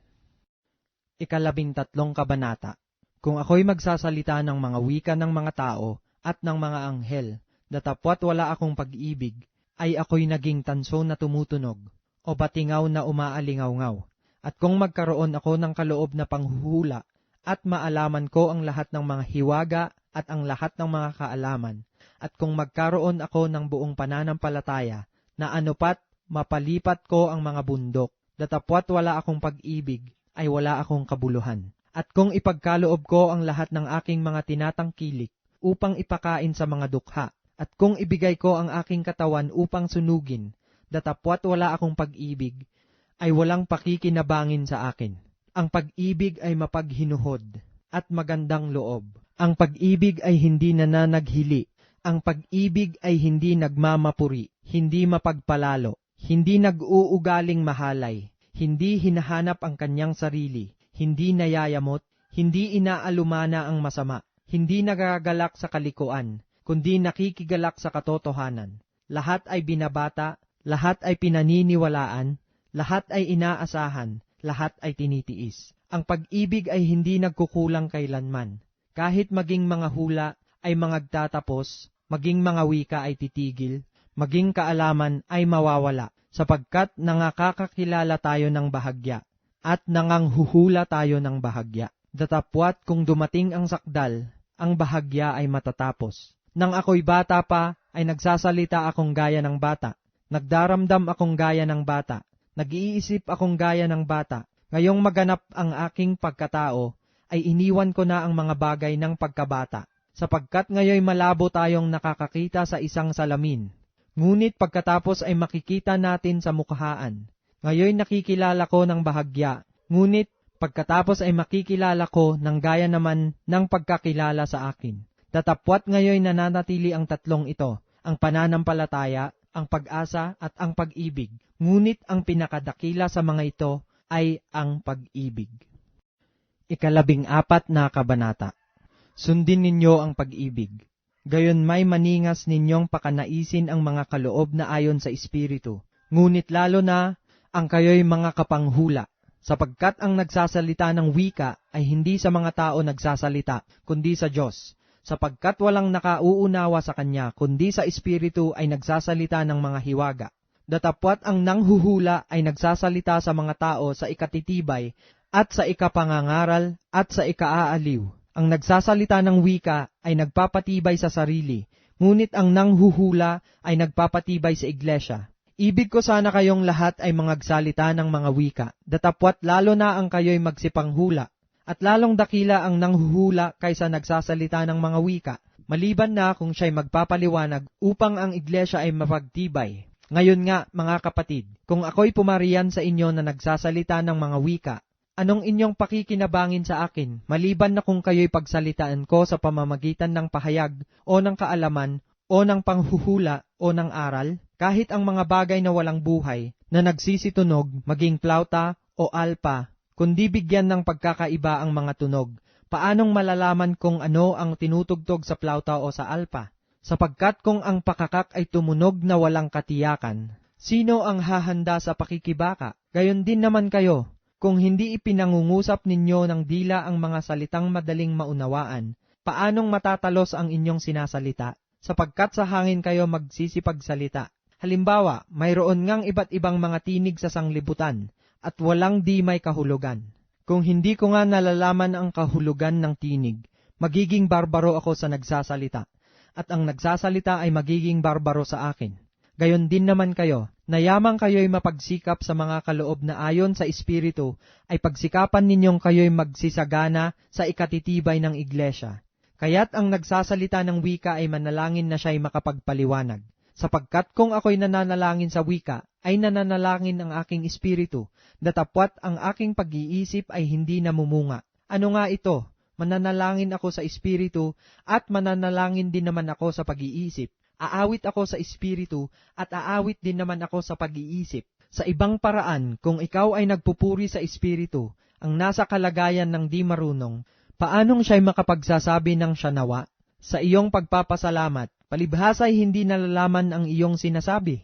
13 kabanata. Kung ako'y magsasalita ng mga wika ng mga tao at ng mga anghel, datapwat wala akong pag-ibig, ay ako'y naging tanso na tumutunog, o batingaw na umaalingaw-ngaw. At kung magkaroon ako ng kaloob na panghuhula, at maalaman ko ang lahat ng mga hiwaga at ang lahat ng mga kaalaman, at kung magkaroon ako ng buong pananampalataya, na anupat mapalipat ko ang mga bundok, datapwat wala akong pag-ibig, ay wala akong kabuluhan. At kung ipagkaloob ko ang lahat ng aking mga tinatangkilik upang ipakain sa mga dukha, at kung ibigay ko ang aking katawan upang sunugin, datapwat wala akong pag-ibig, ay walang pakikinabangin sa akin. Ang pag-ibig ay mapaghinuhod at magandang loob. Ang pag-ibig ay hindi nananaghili. Ang pag-ibig ay hindi nagmamapuri, hindi mapagpalalo, hindi nag-uugaling mahalay, hindi hinahanap ang kanyang sarili, hindi nayayamot, hindi inaalumana ang masama, hindi nagagalak sa kalikuan, kundi nakikigalak sa katotohanan. Lahat ay binabata, lahat ay pinaniniwalaan, lahat ay inaasahan, lahat ay tinitiis. Ang pag-ibig ay hindi nagkukulang kailanman. Kahit maging mga hula ay magtatapos, maging mga wika ay titigil, maging kaalaman ay mawawala, sapagkat nangakakakilala tayo ng bahagya, at nanganghuhula tayo ng bahagya. Datapwat kung dumating ang sakdal, ang bahagya ay matatapos. Nang ako'y bata pa, ay nagsasalita akong gaya ng bata, nagdaramdam akong gaya ng bata, nag-iisip akong gaya ng bata. Ngayong maganap ang aking pagkatao, ay iniwan ko na ang mga bagay ng pagkabata, sapagkat ngayoy malabo tayong nakakakita sa isang salamin. Ngunit pagkatapos ay makikita natin sa mukhaan. Ngayoy nakikilala ko ng bahagya, ngunit pagkatapos ay makikilala ko ng gaya naman ng pagkakilala sa akin. Datapwat ngayoy nananatili ang tatlong ito, ang pananampalataya, ang pag-asa at ang pag-ibig. Ngunit ang pinakadakila sa mga ito ay ang pag-ibig. 14 kabanata. Sundin ninyo ang pag-ibig. Gayon may maningas ninyong pakanaisin ang mga kaloob na ayon sa Espiritu. Ngunit lalo na ang kayo'y mga kapanghula, sapagkat ang nagsasalita ng wika ay hindi sa mga tao nagsasalita, kundi sa Diyos. Sapagkat walang nakauunawa sa Kanya, kundi sa Espiritu ay nagsasalita ng mga hiwaga. Datapwat ang nanghuhula ay nagsasalita sa mga tao sa ikatitibay at sa ikapangangaral at sa ikaaaliw. Ang nagsasalita ng wika ay nagpapatibay sa sarili, ngunit ang nanghuhula ay nagpapatibay sa iglesia. Ibig ko sana kayong lahat ay mangagsalita ng mga wika, datapwat lalo na ang kayo'y magsipanghula, at lalong dakila ang nanghuhula kaysa nagsasalita ng mga wika, maliban na kung siya'y magpapaliwanag upang ang iglesia ay mapagtibay. Ngayon nga, mga kapatid, kung ako'y pumariyan sa inyo na nagsasalita ng mga wika, anong inyong pakikinabangin sa akin, maliban na kung kayo'y pagsalitaan ko sa pamamagitan ng pahayag, o ng kaalaman, o ng panghuhula, o ng aral? Kahit ang mga bagay na walang buhay, na nagsisitunog, maging plauta o alpa, kundi bigyan ng pagkakaiba ang mga tunog, paanong malalaman kung ano ang tinutugtog sa plauta o sa alpa? Sapagkat kung ang pakakak ay tumunog na walang katiyakan, sino ang hahanda sa pakikibaka? Gayon din naman kayo, kung hindi ipinangungusap ninyo ng dila ang mga salitang madaling maunawaan, paanong matatalos ang inyong sinasalita? Sapagkat sa hangin kayo magsisipagsalita. Halimbawa, mayroon ngang iba't ibang mga tinig sa sanglibutan, at walang di may kahulugan. Kung hindi ko nga nalalaman ang kahulugan ng tinig, magiging barbaro ako sa nagsasalita, at ang nagsasalita ay magiging barbaro sa akin. Gayon din naman kayo, na yamang kayo'y mapagsikap sa mga kaloob na ayon sa Espiritu, ay pagsikapan ninyong kayo'y magsisagana sa ikatitibay ng iglesia. Kaya't ang nagsasalita ng wika ay manalangin na siya'y makapagpaliwanag. Sapagkat kung ako'y nananalangin sa wika, ay nananalangin ang aking espiritu, datapwat ang aking pag-iisip ay hindi namumunga. Ano nga ito? Mananalangin ako sa espiritu, at mananalangin din naman ako sa pag-iisip. Aawit ako sa espiritu, at aawit din naman ako sa pag-iisip. Sa ibang paraan, kung ikaw ay nagpupuri sa espiritu, ang nasa kalagayan ng di marunong, paanong siya'y makapagsasabi ng siya nawa? Sa iyong pagpapasalamat, palibhasa'y hindi nalalaman ang iyong sinasabi,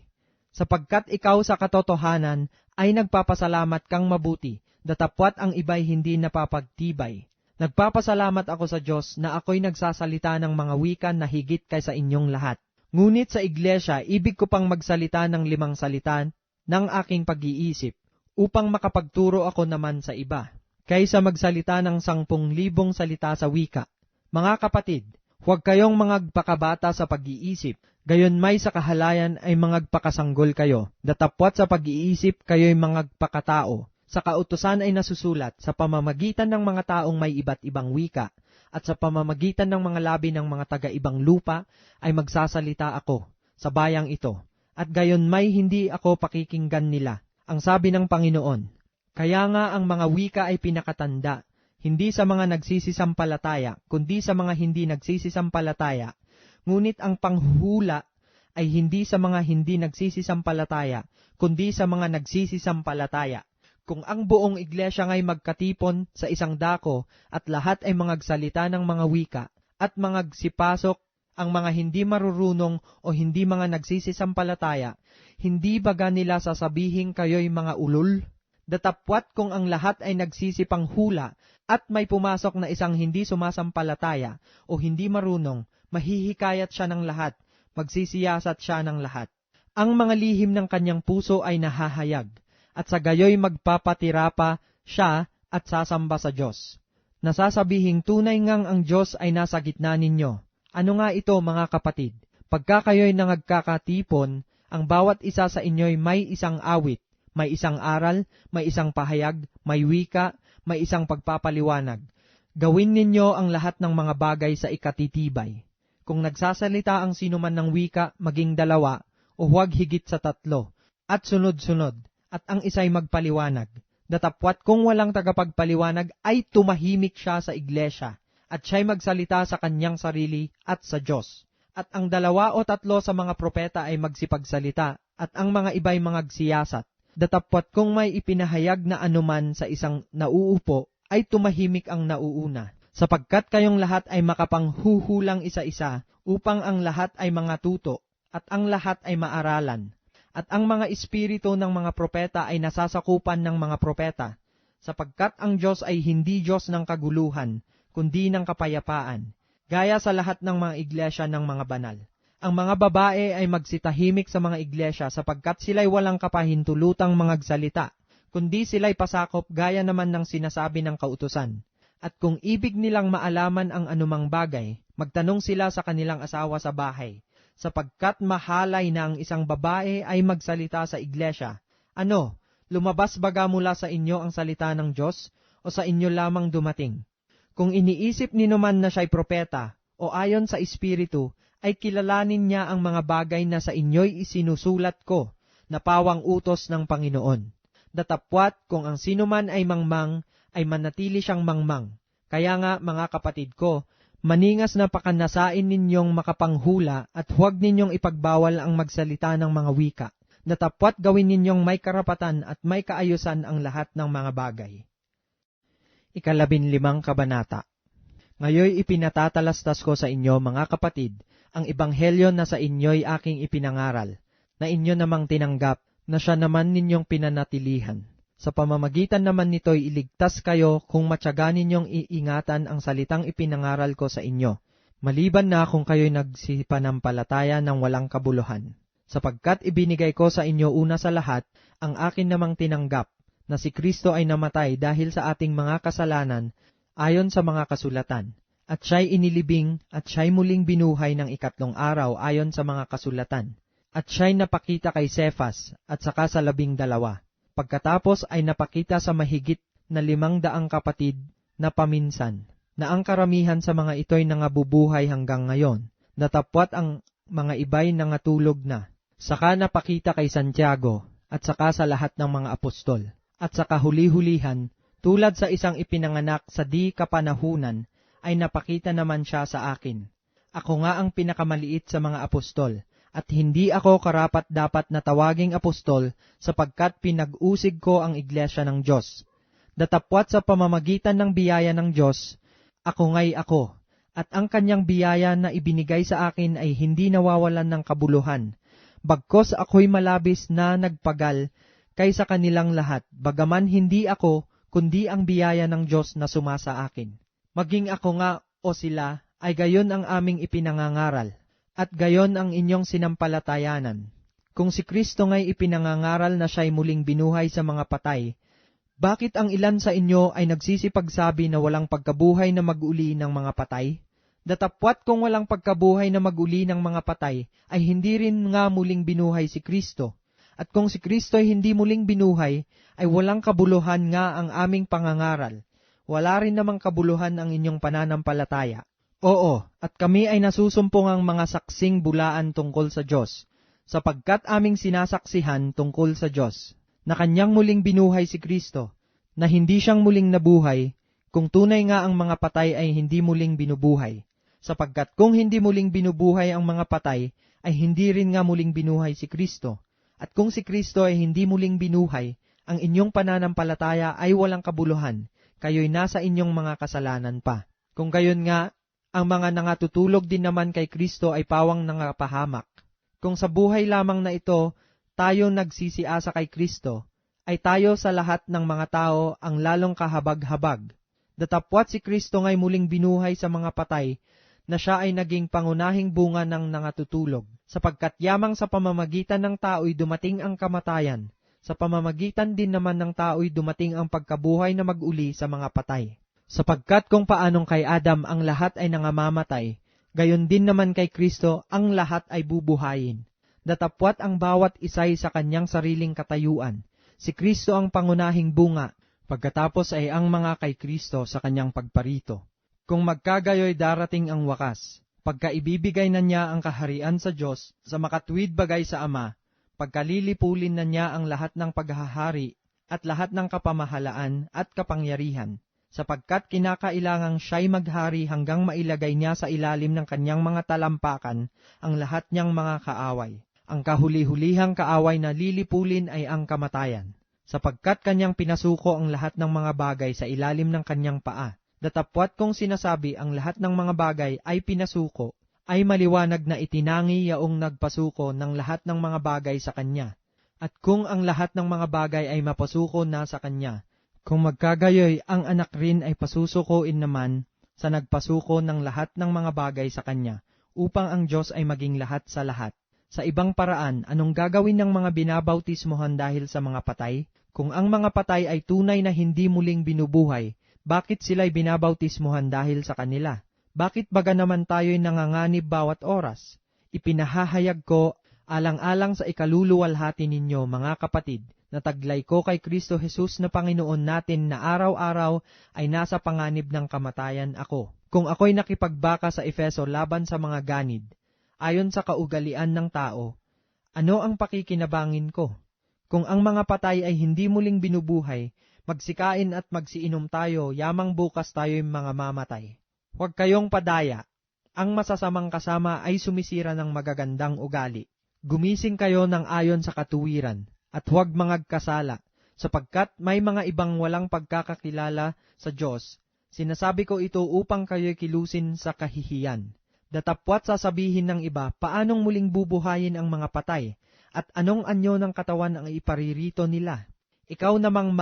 sapagkat ikaw sa katotohanan ay nagpapasalamat kang mabuti, datapwat ang iba'y hindi napapagtibay. Nagpapasalamat ako sa Diyos na ako'y nagsasalita ng mga wika na higit kaysa inyong lahat. Ngunit sa iglesia, ibig ko pang magsalita ng 5 salita ng aking pag-iisip, upang makapagturo ako naman sa iba, kaysa magsalita ng 10,000 salita sa wika. Mga kapatid, huwag kayong mangagpakabata sa pag-iisip, gayon may sa kahalayan ay mangagpakasanggol kayo, datapwat sa pag-iisip kayo'y mangagpakatao. Sa kautusan ay nasusulat, sa pamamagitan ng mga taong may iba't ibang wika, at sa pamamagitan ng mga labi ng mga taga-ibang lupa, ay magsasalita ako sa bayang ito, at gayon may hindi ako pakikinggan nila, ang sabi ng Panginoon. Kaya nga ang mga wika ay pinakatanda, hindi sa mga nagsisisampalataya, kundi sa mga hindi nagsisisampalataya. Ngunit ang panghuhula ay hindi sa mga hindi nagsisisampalataya, kundi sa mga nagsisisampalataya. Kung ang buong iglesia nga'y magkatipon sa isang dako at lahat ay mangagsalita ng mga wika at mangagsipasok ang mga hindi marurunong o hindi mga nagsisisampalataya, hindi baga nila sasabihin kayo'y mga ulol? Datapwat kung ang lahat ay nagsisipanghula at may pumasok na isang hindi sumasampalataya o hindi marunong, mahihikayat siya ng lahat, magsisiyasat siya ng lahat. Ang mga lihim ng kanyang puso ay nahahayag, at sa gayoy magpapatira pa siya at sasamba sa Diyos. Nasasabihing tunay ngang ang Diyos ay nasa gitna ninyo. Ano nga ito mga kapatid? Pagka kayo'y nangagkakatipon, ang bawat isa sa inyo'y may isang awit, may isang aral, may isang pahayag, may wika, may isang pagpapaliwanag. Gawin ninyo ang lahat ng mga bagay sa ikatitibay. Kung nagsasalita ang sinuman ng wika, maging 2 o huwag higit sa 3, at sunod-sunod, at ang isa'y magpaliwanag. Datapwat kung walang tagapagpaliwanag ay tumahimik siya sa iglesia, at siya'y magsalita sa kanyang sarili at sa Diyos. At ang 2 o 3 sa mga propeta ay magsipagsalita, at ang mga iba'y mangagsiyasat. Datapwat kung may ipinahayag na anuman sa isang nauupo, ay tumahimik ang nauuna, sapagkat kayong lahat ay makapanghuhulang isa-isa, upang ang lahat ay mga tuto, at ang lahat ay maaralan. At ang mga espiritu ng mga propeta ay nasasakupan ng mga propeta, sapagkat ang Diyos ay hindi Diyos ng kaguluhan, kundi ng kapayapaan, gaya sa lahat ng mga iglesia ng mga banal. Ang mga babae ay magsitahimik sa mga iglesia sapagkat sila'y walang kapahintulutang mangagsalita, kundi sila'y pasakop gaya naman ng sinasabi ng kautusan. At kung ibig nilang maalaman ang anumang bagay, magtanong sila sa kanilang asawa sa bahay, sapagkat mahalay na ang isang babae ay magsalita sa iglesia. Ano, lumabas baga mula sa inyo ang salita ng Diyos, o sa inyo lamang dumating? Kung iniisip niyo man na siya'y propeta, o ayon sa Espiritu, ay kilalanin niya ang mga bagay na sa inyo'y isinusulat ko, na pawang utos ng Panginoon. Datapwat kung ang sinuman ay mangmang, ay manatili siyang mangmang. Kaya nga mga kapatid ko, maningas na pakanasain ninyong makapanghula at huwag ninyong ipagbawal ang magsalita ng mga wika. Datapwat gawin ninyong may karapatan at may kaayusan ang lahat ng mga bagay. 15 Kabanata. Ngayoy ipinatatalastas ko sa inyo mga kapatid, ang ebanghelyo na sa inyo'y aking ipinangaral, na inyo namang tinanggap, na siya naman ninyong pinanatilihan. Sa pamamagitan naman nito'y iligtas kayo kung matyaga ninyong iingatan ang salitang ipinangaral ko sa inyo, maliban na kung kayo'y nagsipanampalataya ng walang kabuluhan. Sapagkat ibinigay ko sa inyo una sa lahat, ang akin namang tinanggap, na si Kristo ay namatay dahil sa ating mga kasalanan, ayon sa mga kasulatan, at siya'y inilibing at siya'y muling binuhay ng 3 araw ayon sa mga kasulatan, at siya'y napakita kay Cefas at saka sa 12. Pagkatapos ay napakita sa mahigit na 500 kapatid na paminsan, na ang karamihan sa mga ito'y nangabubuhay hanggang ngayon, datapwat ang mga iba'y nangatulog na. Saka napakita kay Santiago at saka sa lahat ng mga apostol, at saka huli-hulihan, tulad sa isang ipinanganak sa di kapanahunan, ay napakita naman siya sa akin. Ako nga ang pinakamaliit sa mga apostol, at hindi ako karapat-dapat na tawaging apostol sapagkat pinag-usig ko ang iglesia ng Diyos. Datapwat sa pamamagitan ng biyaya ng Diyos, ako nga'y ako, at ang kanyang biyaya na ibinigay sa akin ay hindi nawawalan ng kabuluhan. Bagkos ako'y malabis na nagpagal kaysa kanilang lahat, bagaman hindi ako, kundi ang biyaya ng Diyos na sumasa akin. Maging ako nga o sila, ay gayon ang aming ipinangangaral, at gayon ang inyong sinampalatayanan. Kung si Kristo nga'y ipinangangaral na siya'y muling binuhay sa mga patay, bakit ang ilan sa inyo ay nagsisipagsabi na walang pagkabuhay na mag-uli ng mga patay? Datapwat kung walang pagkabuhay na mag-uli ng mga patay, ay hindi rin nga muling binuhay si Kristo. At kung si Kristo ay hindi muling binuhay, ay walang kabuluhan nga ang aming pangangaral. Wala rin namang kabuluhan ang inyong pananampalataya. Oo, at kami ay nasusumpong ang mga saksing bulaan tungkol sa Diyos, sapagkat aming sinasaksihan tungkol sa Diyos, na kanyang muling binuhay si Kristo, na hindi siyang muling nabuhay, kung tunay nga ang mga patay ay hindi muling binubuhay. Sapagkat kung hindi muling binubuhay ang mga patay, ay hindi rin nga muling binuhay si Kristo. At kung si Kristo ay hindi muling binuhay, ang inyong pananampalataya ay walang kabuluhan, kayo'y nasa inyong mga kasalanan pa. Kung gayon nga, ang mga nangatutulog din naman kay Kristo ay pawang nangapahamak. Kung sa buhay lamang na ito, tayo nagsisiasa kay Kristo, ay tayo sa lahat ng mga tao ang lalong kahabag-habag. Datapwat si Kristo nga'y muling binuhay sa mga patay, na siya ay naging pangunahing bunga ng nangatutulog, sapagkat yamang sa pamamagitan ng tao'y dumating ang kamatayan, sa pamamagitan din naman ng tao'y dumating ang pagkabuhay na mag-uli sa mga patay. Sapagkat kung paanong kay Adam ang lahat ay nangamamatay, gayon din naman kay Kristo ang lahat ay bubuhayin. Datapwat ang bawat isa'y sa kanyang sariling katayuan. Si Kristo ang pangunahing bunga, pagkatapos ay ang mga kay Kristo sa kanyang pagparito. Kung magkagayoy darating ang wakas, pagka ibibigay na niya ang kaharian sa Diyos sa makatuwid bagay sa Ama, pagkalilipulin na niya ang lahat ng paghahari at lahat ng kapamahalaan at kapangyarihan, sapagkat kinakailangang siya'y maghari hanggang mailagay niya sa ilalim ng kanyang mga talampakan ang lahat niyang mga kaaway. Ang kahuli-hulihang kaaway na lilipulin ay ang kamatayan, sapagkat kanyang pinasuko ang lahat ng mga bagay sa ilalim ng kanyang paa. Datapwat kung sinasabi ang lahat ng mga bagay ay pinasuko, ay maliwanag na itinangi yaong nagpasuko ng lahat ng mga bagay sa kanya. At kung ang lahat ng mga bagay ay mapasuko na sa kanya, kung magkagayoy ang anak rin ay pasusukoin naman sa nagpasuko ng lahat ng mga bagay sa kanya, upang ang Diyos ay maging lahat sa lahat. Sa ibang paraan, anong gagawin ng mga binabautismohan dahil sa mga patay? Kung ang mga patay ay tunay na hindi muling binubuhay, bakit sila'y binabautismohan dahil sa kanila? Bakit baga naman tayo'y nanganganib bawat oras? Ipinahahayag ko, alang-alang sa ikaluluwalhati ninyo, mga kapatid, na taglay ko kay Kristo Jesus na Panginoon natin na araw-araw ay nasa panganib ng kamatayan ako. Kung ako'y nakipagbaka sa Efeso laban sa mga ganid, ayon sa kaugalian ng tao, ano ang pakikinabangin ko? Kung ang mga patay ay hindi muling binubuhay, magsikain at magsiinom tayo, yamang bukas tayo'y mga mamatay. Huwag kayong padaya. Ang masasamang kasama ay sumisira ng magagandang ugali. Gumising kayo ng ayon sa katuwiran, at huwag mangagkasala, sapagkat may mga ibang walang pagkakakilala sa Diyos. Sinasabi ko ito upang kayo'y kilusin sa kahihiyan. Datapwat sasabihin ng iba, paanong muling bubuhayin ang mga patay, at anong anyo ng katawan ang iparirito nila? Ikaw namang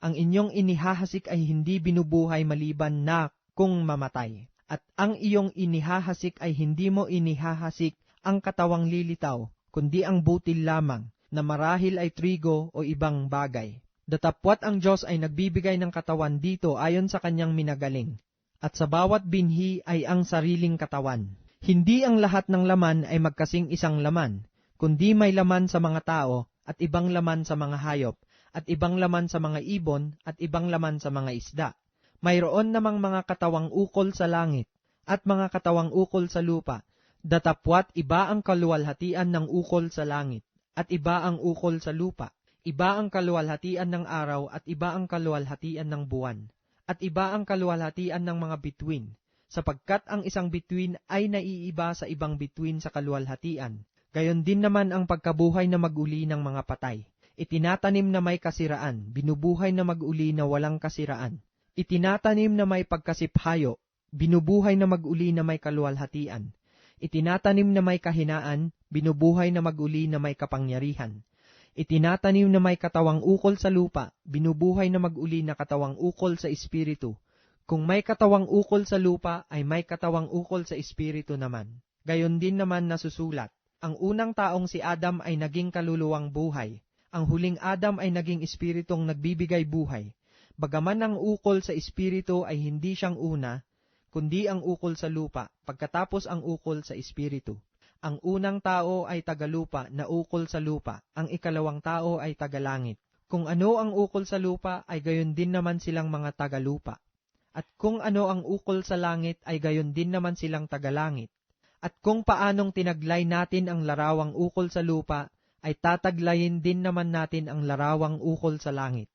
ang inyong inihahasik ay hindi binubuhay maliban na kung mamatay. At ang iyong inihahasik ay hindi mo inihahasik ang katawang lilitaw, kundi ang butil lamang, na marahil ay trigo o ibang bagay. Datapwat ang Diyos ay nagbibigay ng katawan dito ayon sa kanyang minagaling, at sa bawat binhi ay ang sariling katawan. Hindi ang lahat ng laman ay magkasing isang laman, kundi may laman sa mga tao, at ibang laman sa mga hayop, at ibang laman sa mga ibon, at ibang laman sa mga isda. Mayroon namang mga katawang ukol sa langit, at mga katawang ukol sa lupa. Datapwat iba ang kaluwalhatian ng ukol sa langit, at iba ang ukol sa lupa. Iba ang kaluwalhatian ng araw, at iba ang kaluwalhatian ng buwan. At iba ang kaluwalhatian ng mga bituin, sapagkat ang isang bituin ay naiiba sa ibang bituin sa kaluwalhatian. Gayon din naman ang pagkabuhay na mag-uli ng mga patay. Itinatanim na may kasiraan, binubuhay na mag-uli na walang kasiraan. Itinatanim na may pagkasiphayo, binubuhay na mag-uli na may kaluwalhatian. Itinatanim na may kahinaan, binubuhay na mag-uli na may kapangyarihan. Itinatanim na may katawang ukol sa lupa, binubuhay na mag-uli na katawang ukol sa espiritu. Kung may katawang ukol sa lupa, ay may katawang ukol sa espiritu naman. Gayon din naman nasusulat, ang unang taong si Adam ay naging kaluluwang buhay. Ang huling Adam ay naging espiritong nagbibigay buhay. Bagaman ang ukol sa espiritu ay hindi siyang una, kundi ang ukol sa lupa, pagkatapos ang ukol sa espiritu. Ang unang tao ay tagalupa na ukol sa lupa, ang ikalawang tao ay tagalangit. Kung ano ang ukol sa lupa ay gayon din naman silang mga tagalupa. At kung ano ang ukol sa langit ay gayon din naman silang tagalangit. At kung paanong tinaglay natin ang larawang ukol sa lupa, ay tataglayin din naman natin ang larawang ukol sa langit.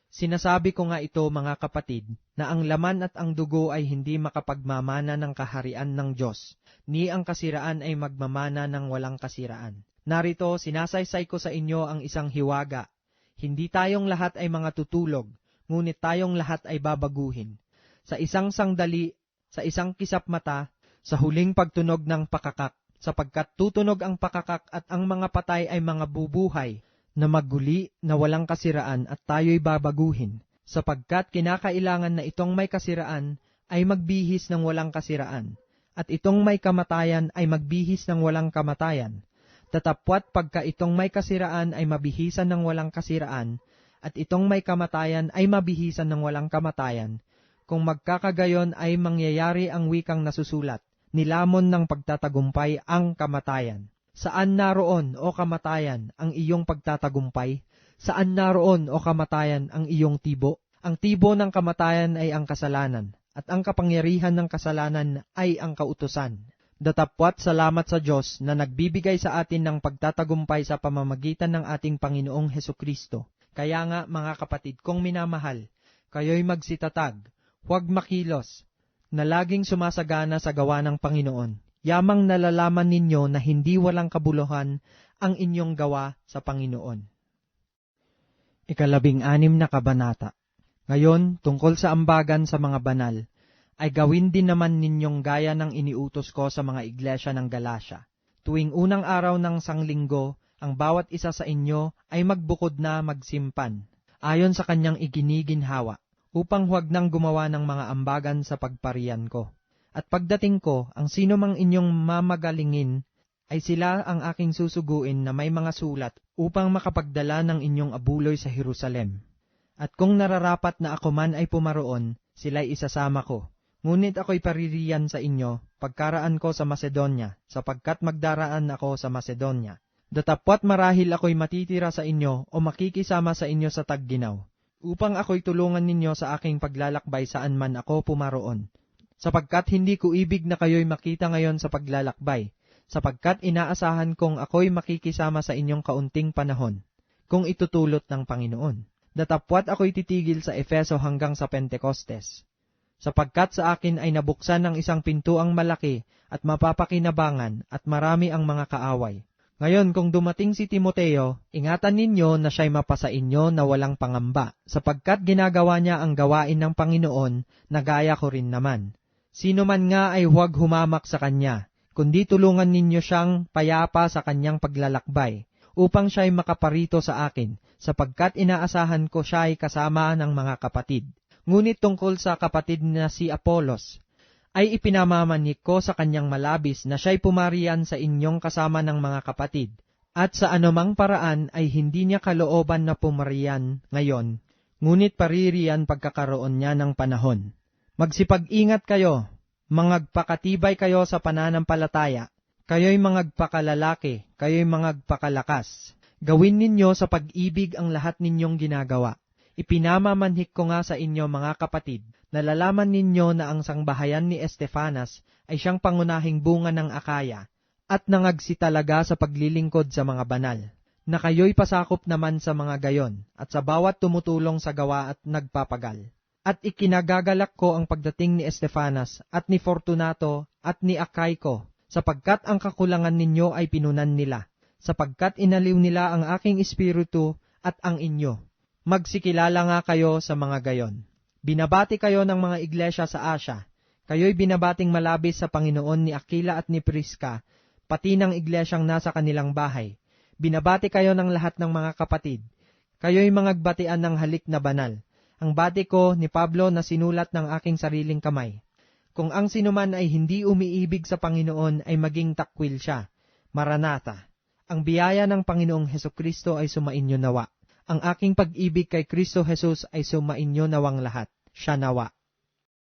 Sinasabi ko nga ito, mga kapatid, na ang laman at ang dugo ay hindi makapagmamana ng kaharian ng Diyos, ni ang kasiraan ay magmamana ng walang kasiraan. Narito, sinasaysay ko sa inyo ang isang hiwaga. Hindi tayong lahat ay mga tutulog, ngunit tayong lahat ay babaguhin. Sa isang sandali, sa isang kisap mata, sa huling pagtunog ng pakakak, sapagkat tutunog ang pakakak at ang mga patay ay mga bubuhay, na magguli na walang kasiraan at tayo'y babaguhin, sapagkat kinakailangan na itong may kasiraan ay magbihis ng walang kasiraan, at itong may kamatayan ay magbihis ng walang kamatayan. Tatapwat pagka itong may kasiraan ay mabihisan ng walang kasiraan, at itong may kamatayan ay mabihisan ng walang kamatayan, kung magkakagayon ay mangyayari ang wikang nasusulat, nilamon ng pagtatagumpay ang kamatayan. Saan naroon, o kamatayan, ang iyong pagtatagumpay? Saan naroon, o kamatayan, ang iyong tibo? Ang tibo ng kamatayan ay ang kasalanan, at ang kapangyarihan ng kasalanan ay ang kautusan. Datapwat salamat sa Diyos na nagbibigay sa atin ng pagtatagumpay sa pamamagitan ng ating Panginoong Hesukristo. Kaya nga, mga kapatid kong minamahal, kayo'y magsitatag, huwag makilos, na laging sumasagana sa gawa ng Panginoon. Yamang nalalaman ninyo na hindi walang kabuluhan ang inyong gawa sa Panginoon. 16 na kabanata. Ngayon, tungkol sa ambagan sa mga banal, ay gawin din naman ninyong gaya ng iniutos ko sa mga iglesia ng Galacia. Tuwing unang araw ng sanglinggo, ang bawat isa sa inyo ay magbukod na magsimpan, ayon sa kanyang iginiginhawa, upang huwag nang gumawa ng mga ambagan sa pagparian ko. At pagdating ko, ang sino mang inyong mamagalingin, ay sila ang aking susuguin na may mga sulat upang makapagdala ng inyong abuloy sa Jerusalem. At kung nararapat na ako man ay pumaroon, sila'y isasama ko. Ngunit ako'y paririyan sa inyo, pagkaraan ko sa Macedonia, sapagkat magdaraan ako sa Macedonia. Datapwat marahil ako'y matitira sa inyo o makikisama sa inyo sa Tagginaw, upang ako'y tulungan ninyo sa aking paglalakbay saan man ako pumaroon. Sapagkat hindi ko ibig na kayo'y makita ngayon sa paglalakbay, sapagkat inaasahan kong ako'y makikisama sa inyong kaunting panahon, kung itutulot ng Panginoon. Datapwat ako'y titigil sa Efeso hanggang sa Pentecostes, sapagkat sa akin ay nabuksan ng isang pintuang malaki at mapapakinabangan at marami ang mga kaaway. Ngayon kung dumating si Timoteo, ingatan ninyo na siya'y mapasa inyo na walang pangamba, sapagkat ginagawa niya ang gawain ng Panginoon na gaya ko rin naman. Sino man nga ay huwag humamak sa kanya, kundi tulungan ninyo siyang payapa sa kanyang paglalakbay, upang siya'y makaparito sa akin, sapagkat inaasahan ko siya'y kasama ng mga kapatid. Ngunit tungkol sa kapatid na si Apolos, ay ipinamamanik ko sa kanyang malabis na siya'y pumarian sa inyong kasama ng mga kapatid, at sa anumang paraan ay hindi niya kalooban na pumarian ngayon, ngunit paririyan pagkakaroon niya ng panahon. Magsipag-ingat kayo, mangagpakatibay kayo sa pananampalataya, kayo'y mangagpakalalaki, kayo'y mangagpakalakas. Gawin ninyo sa pag-ibig ang lahat ninyong ginagawa. Ipinamamanhik ko nga sa inyo, mga kapatid, nalalaman ninyo na ang sangbahayan ni Estefanas ay siyang pangunahing bunga ng Akaya, at nangagsitalaga sa paglilingkod sa mga banal, na kayo'y pasakop naman sa mga gayon, at sa bawat tumutulong sa gawa at nagpapagal. At ikinagagalak ko ang pagdating ni Estefanas, at ni Fortunato, at ni Acaiko, sapagkat ang kakulangan ninyo ay pinunan nila, sapagkat inaliw nila ang aking espiritu at ang inyo. Magsikilala nga kayo sa mga gayon. Binabati kayo ng mga iglesia sa Asya. Kayo'y binabating malabis sa Panginoon ni Aquila at ni Prisca, pati ng iglesyang nasa kanilang bahay. Binabati kayo ng lahat ng mga kapatid. Kayo'y mangagbatian ng halik na banal. Ang bati ko ni Pablo na sinulat ng aking sariling kamay. Kung ang sinuman ay hindi umiibig sa Panginoon ay maging takwil siya. Maranatha. Ang biyaya ng Panginoong Hesukristo ay sumainyo nawa. Ang aking pag-ibig kay Kristo Jesus ay sumainyo nawang lahat. Siya nawa.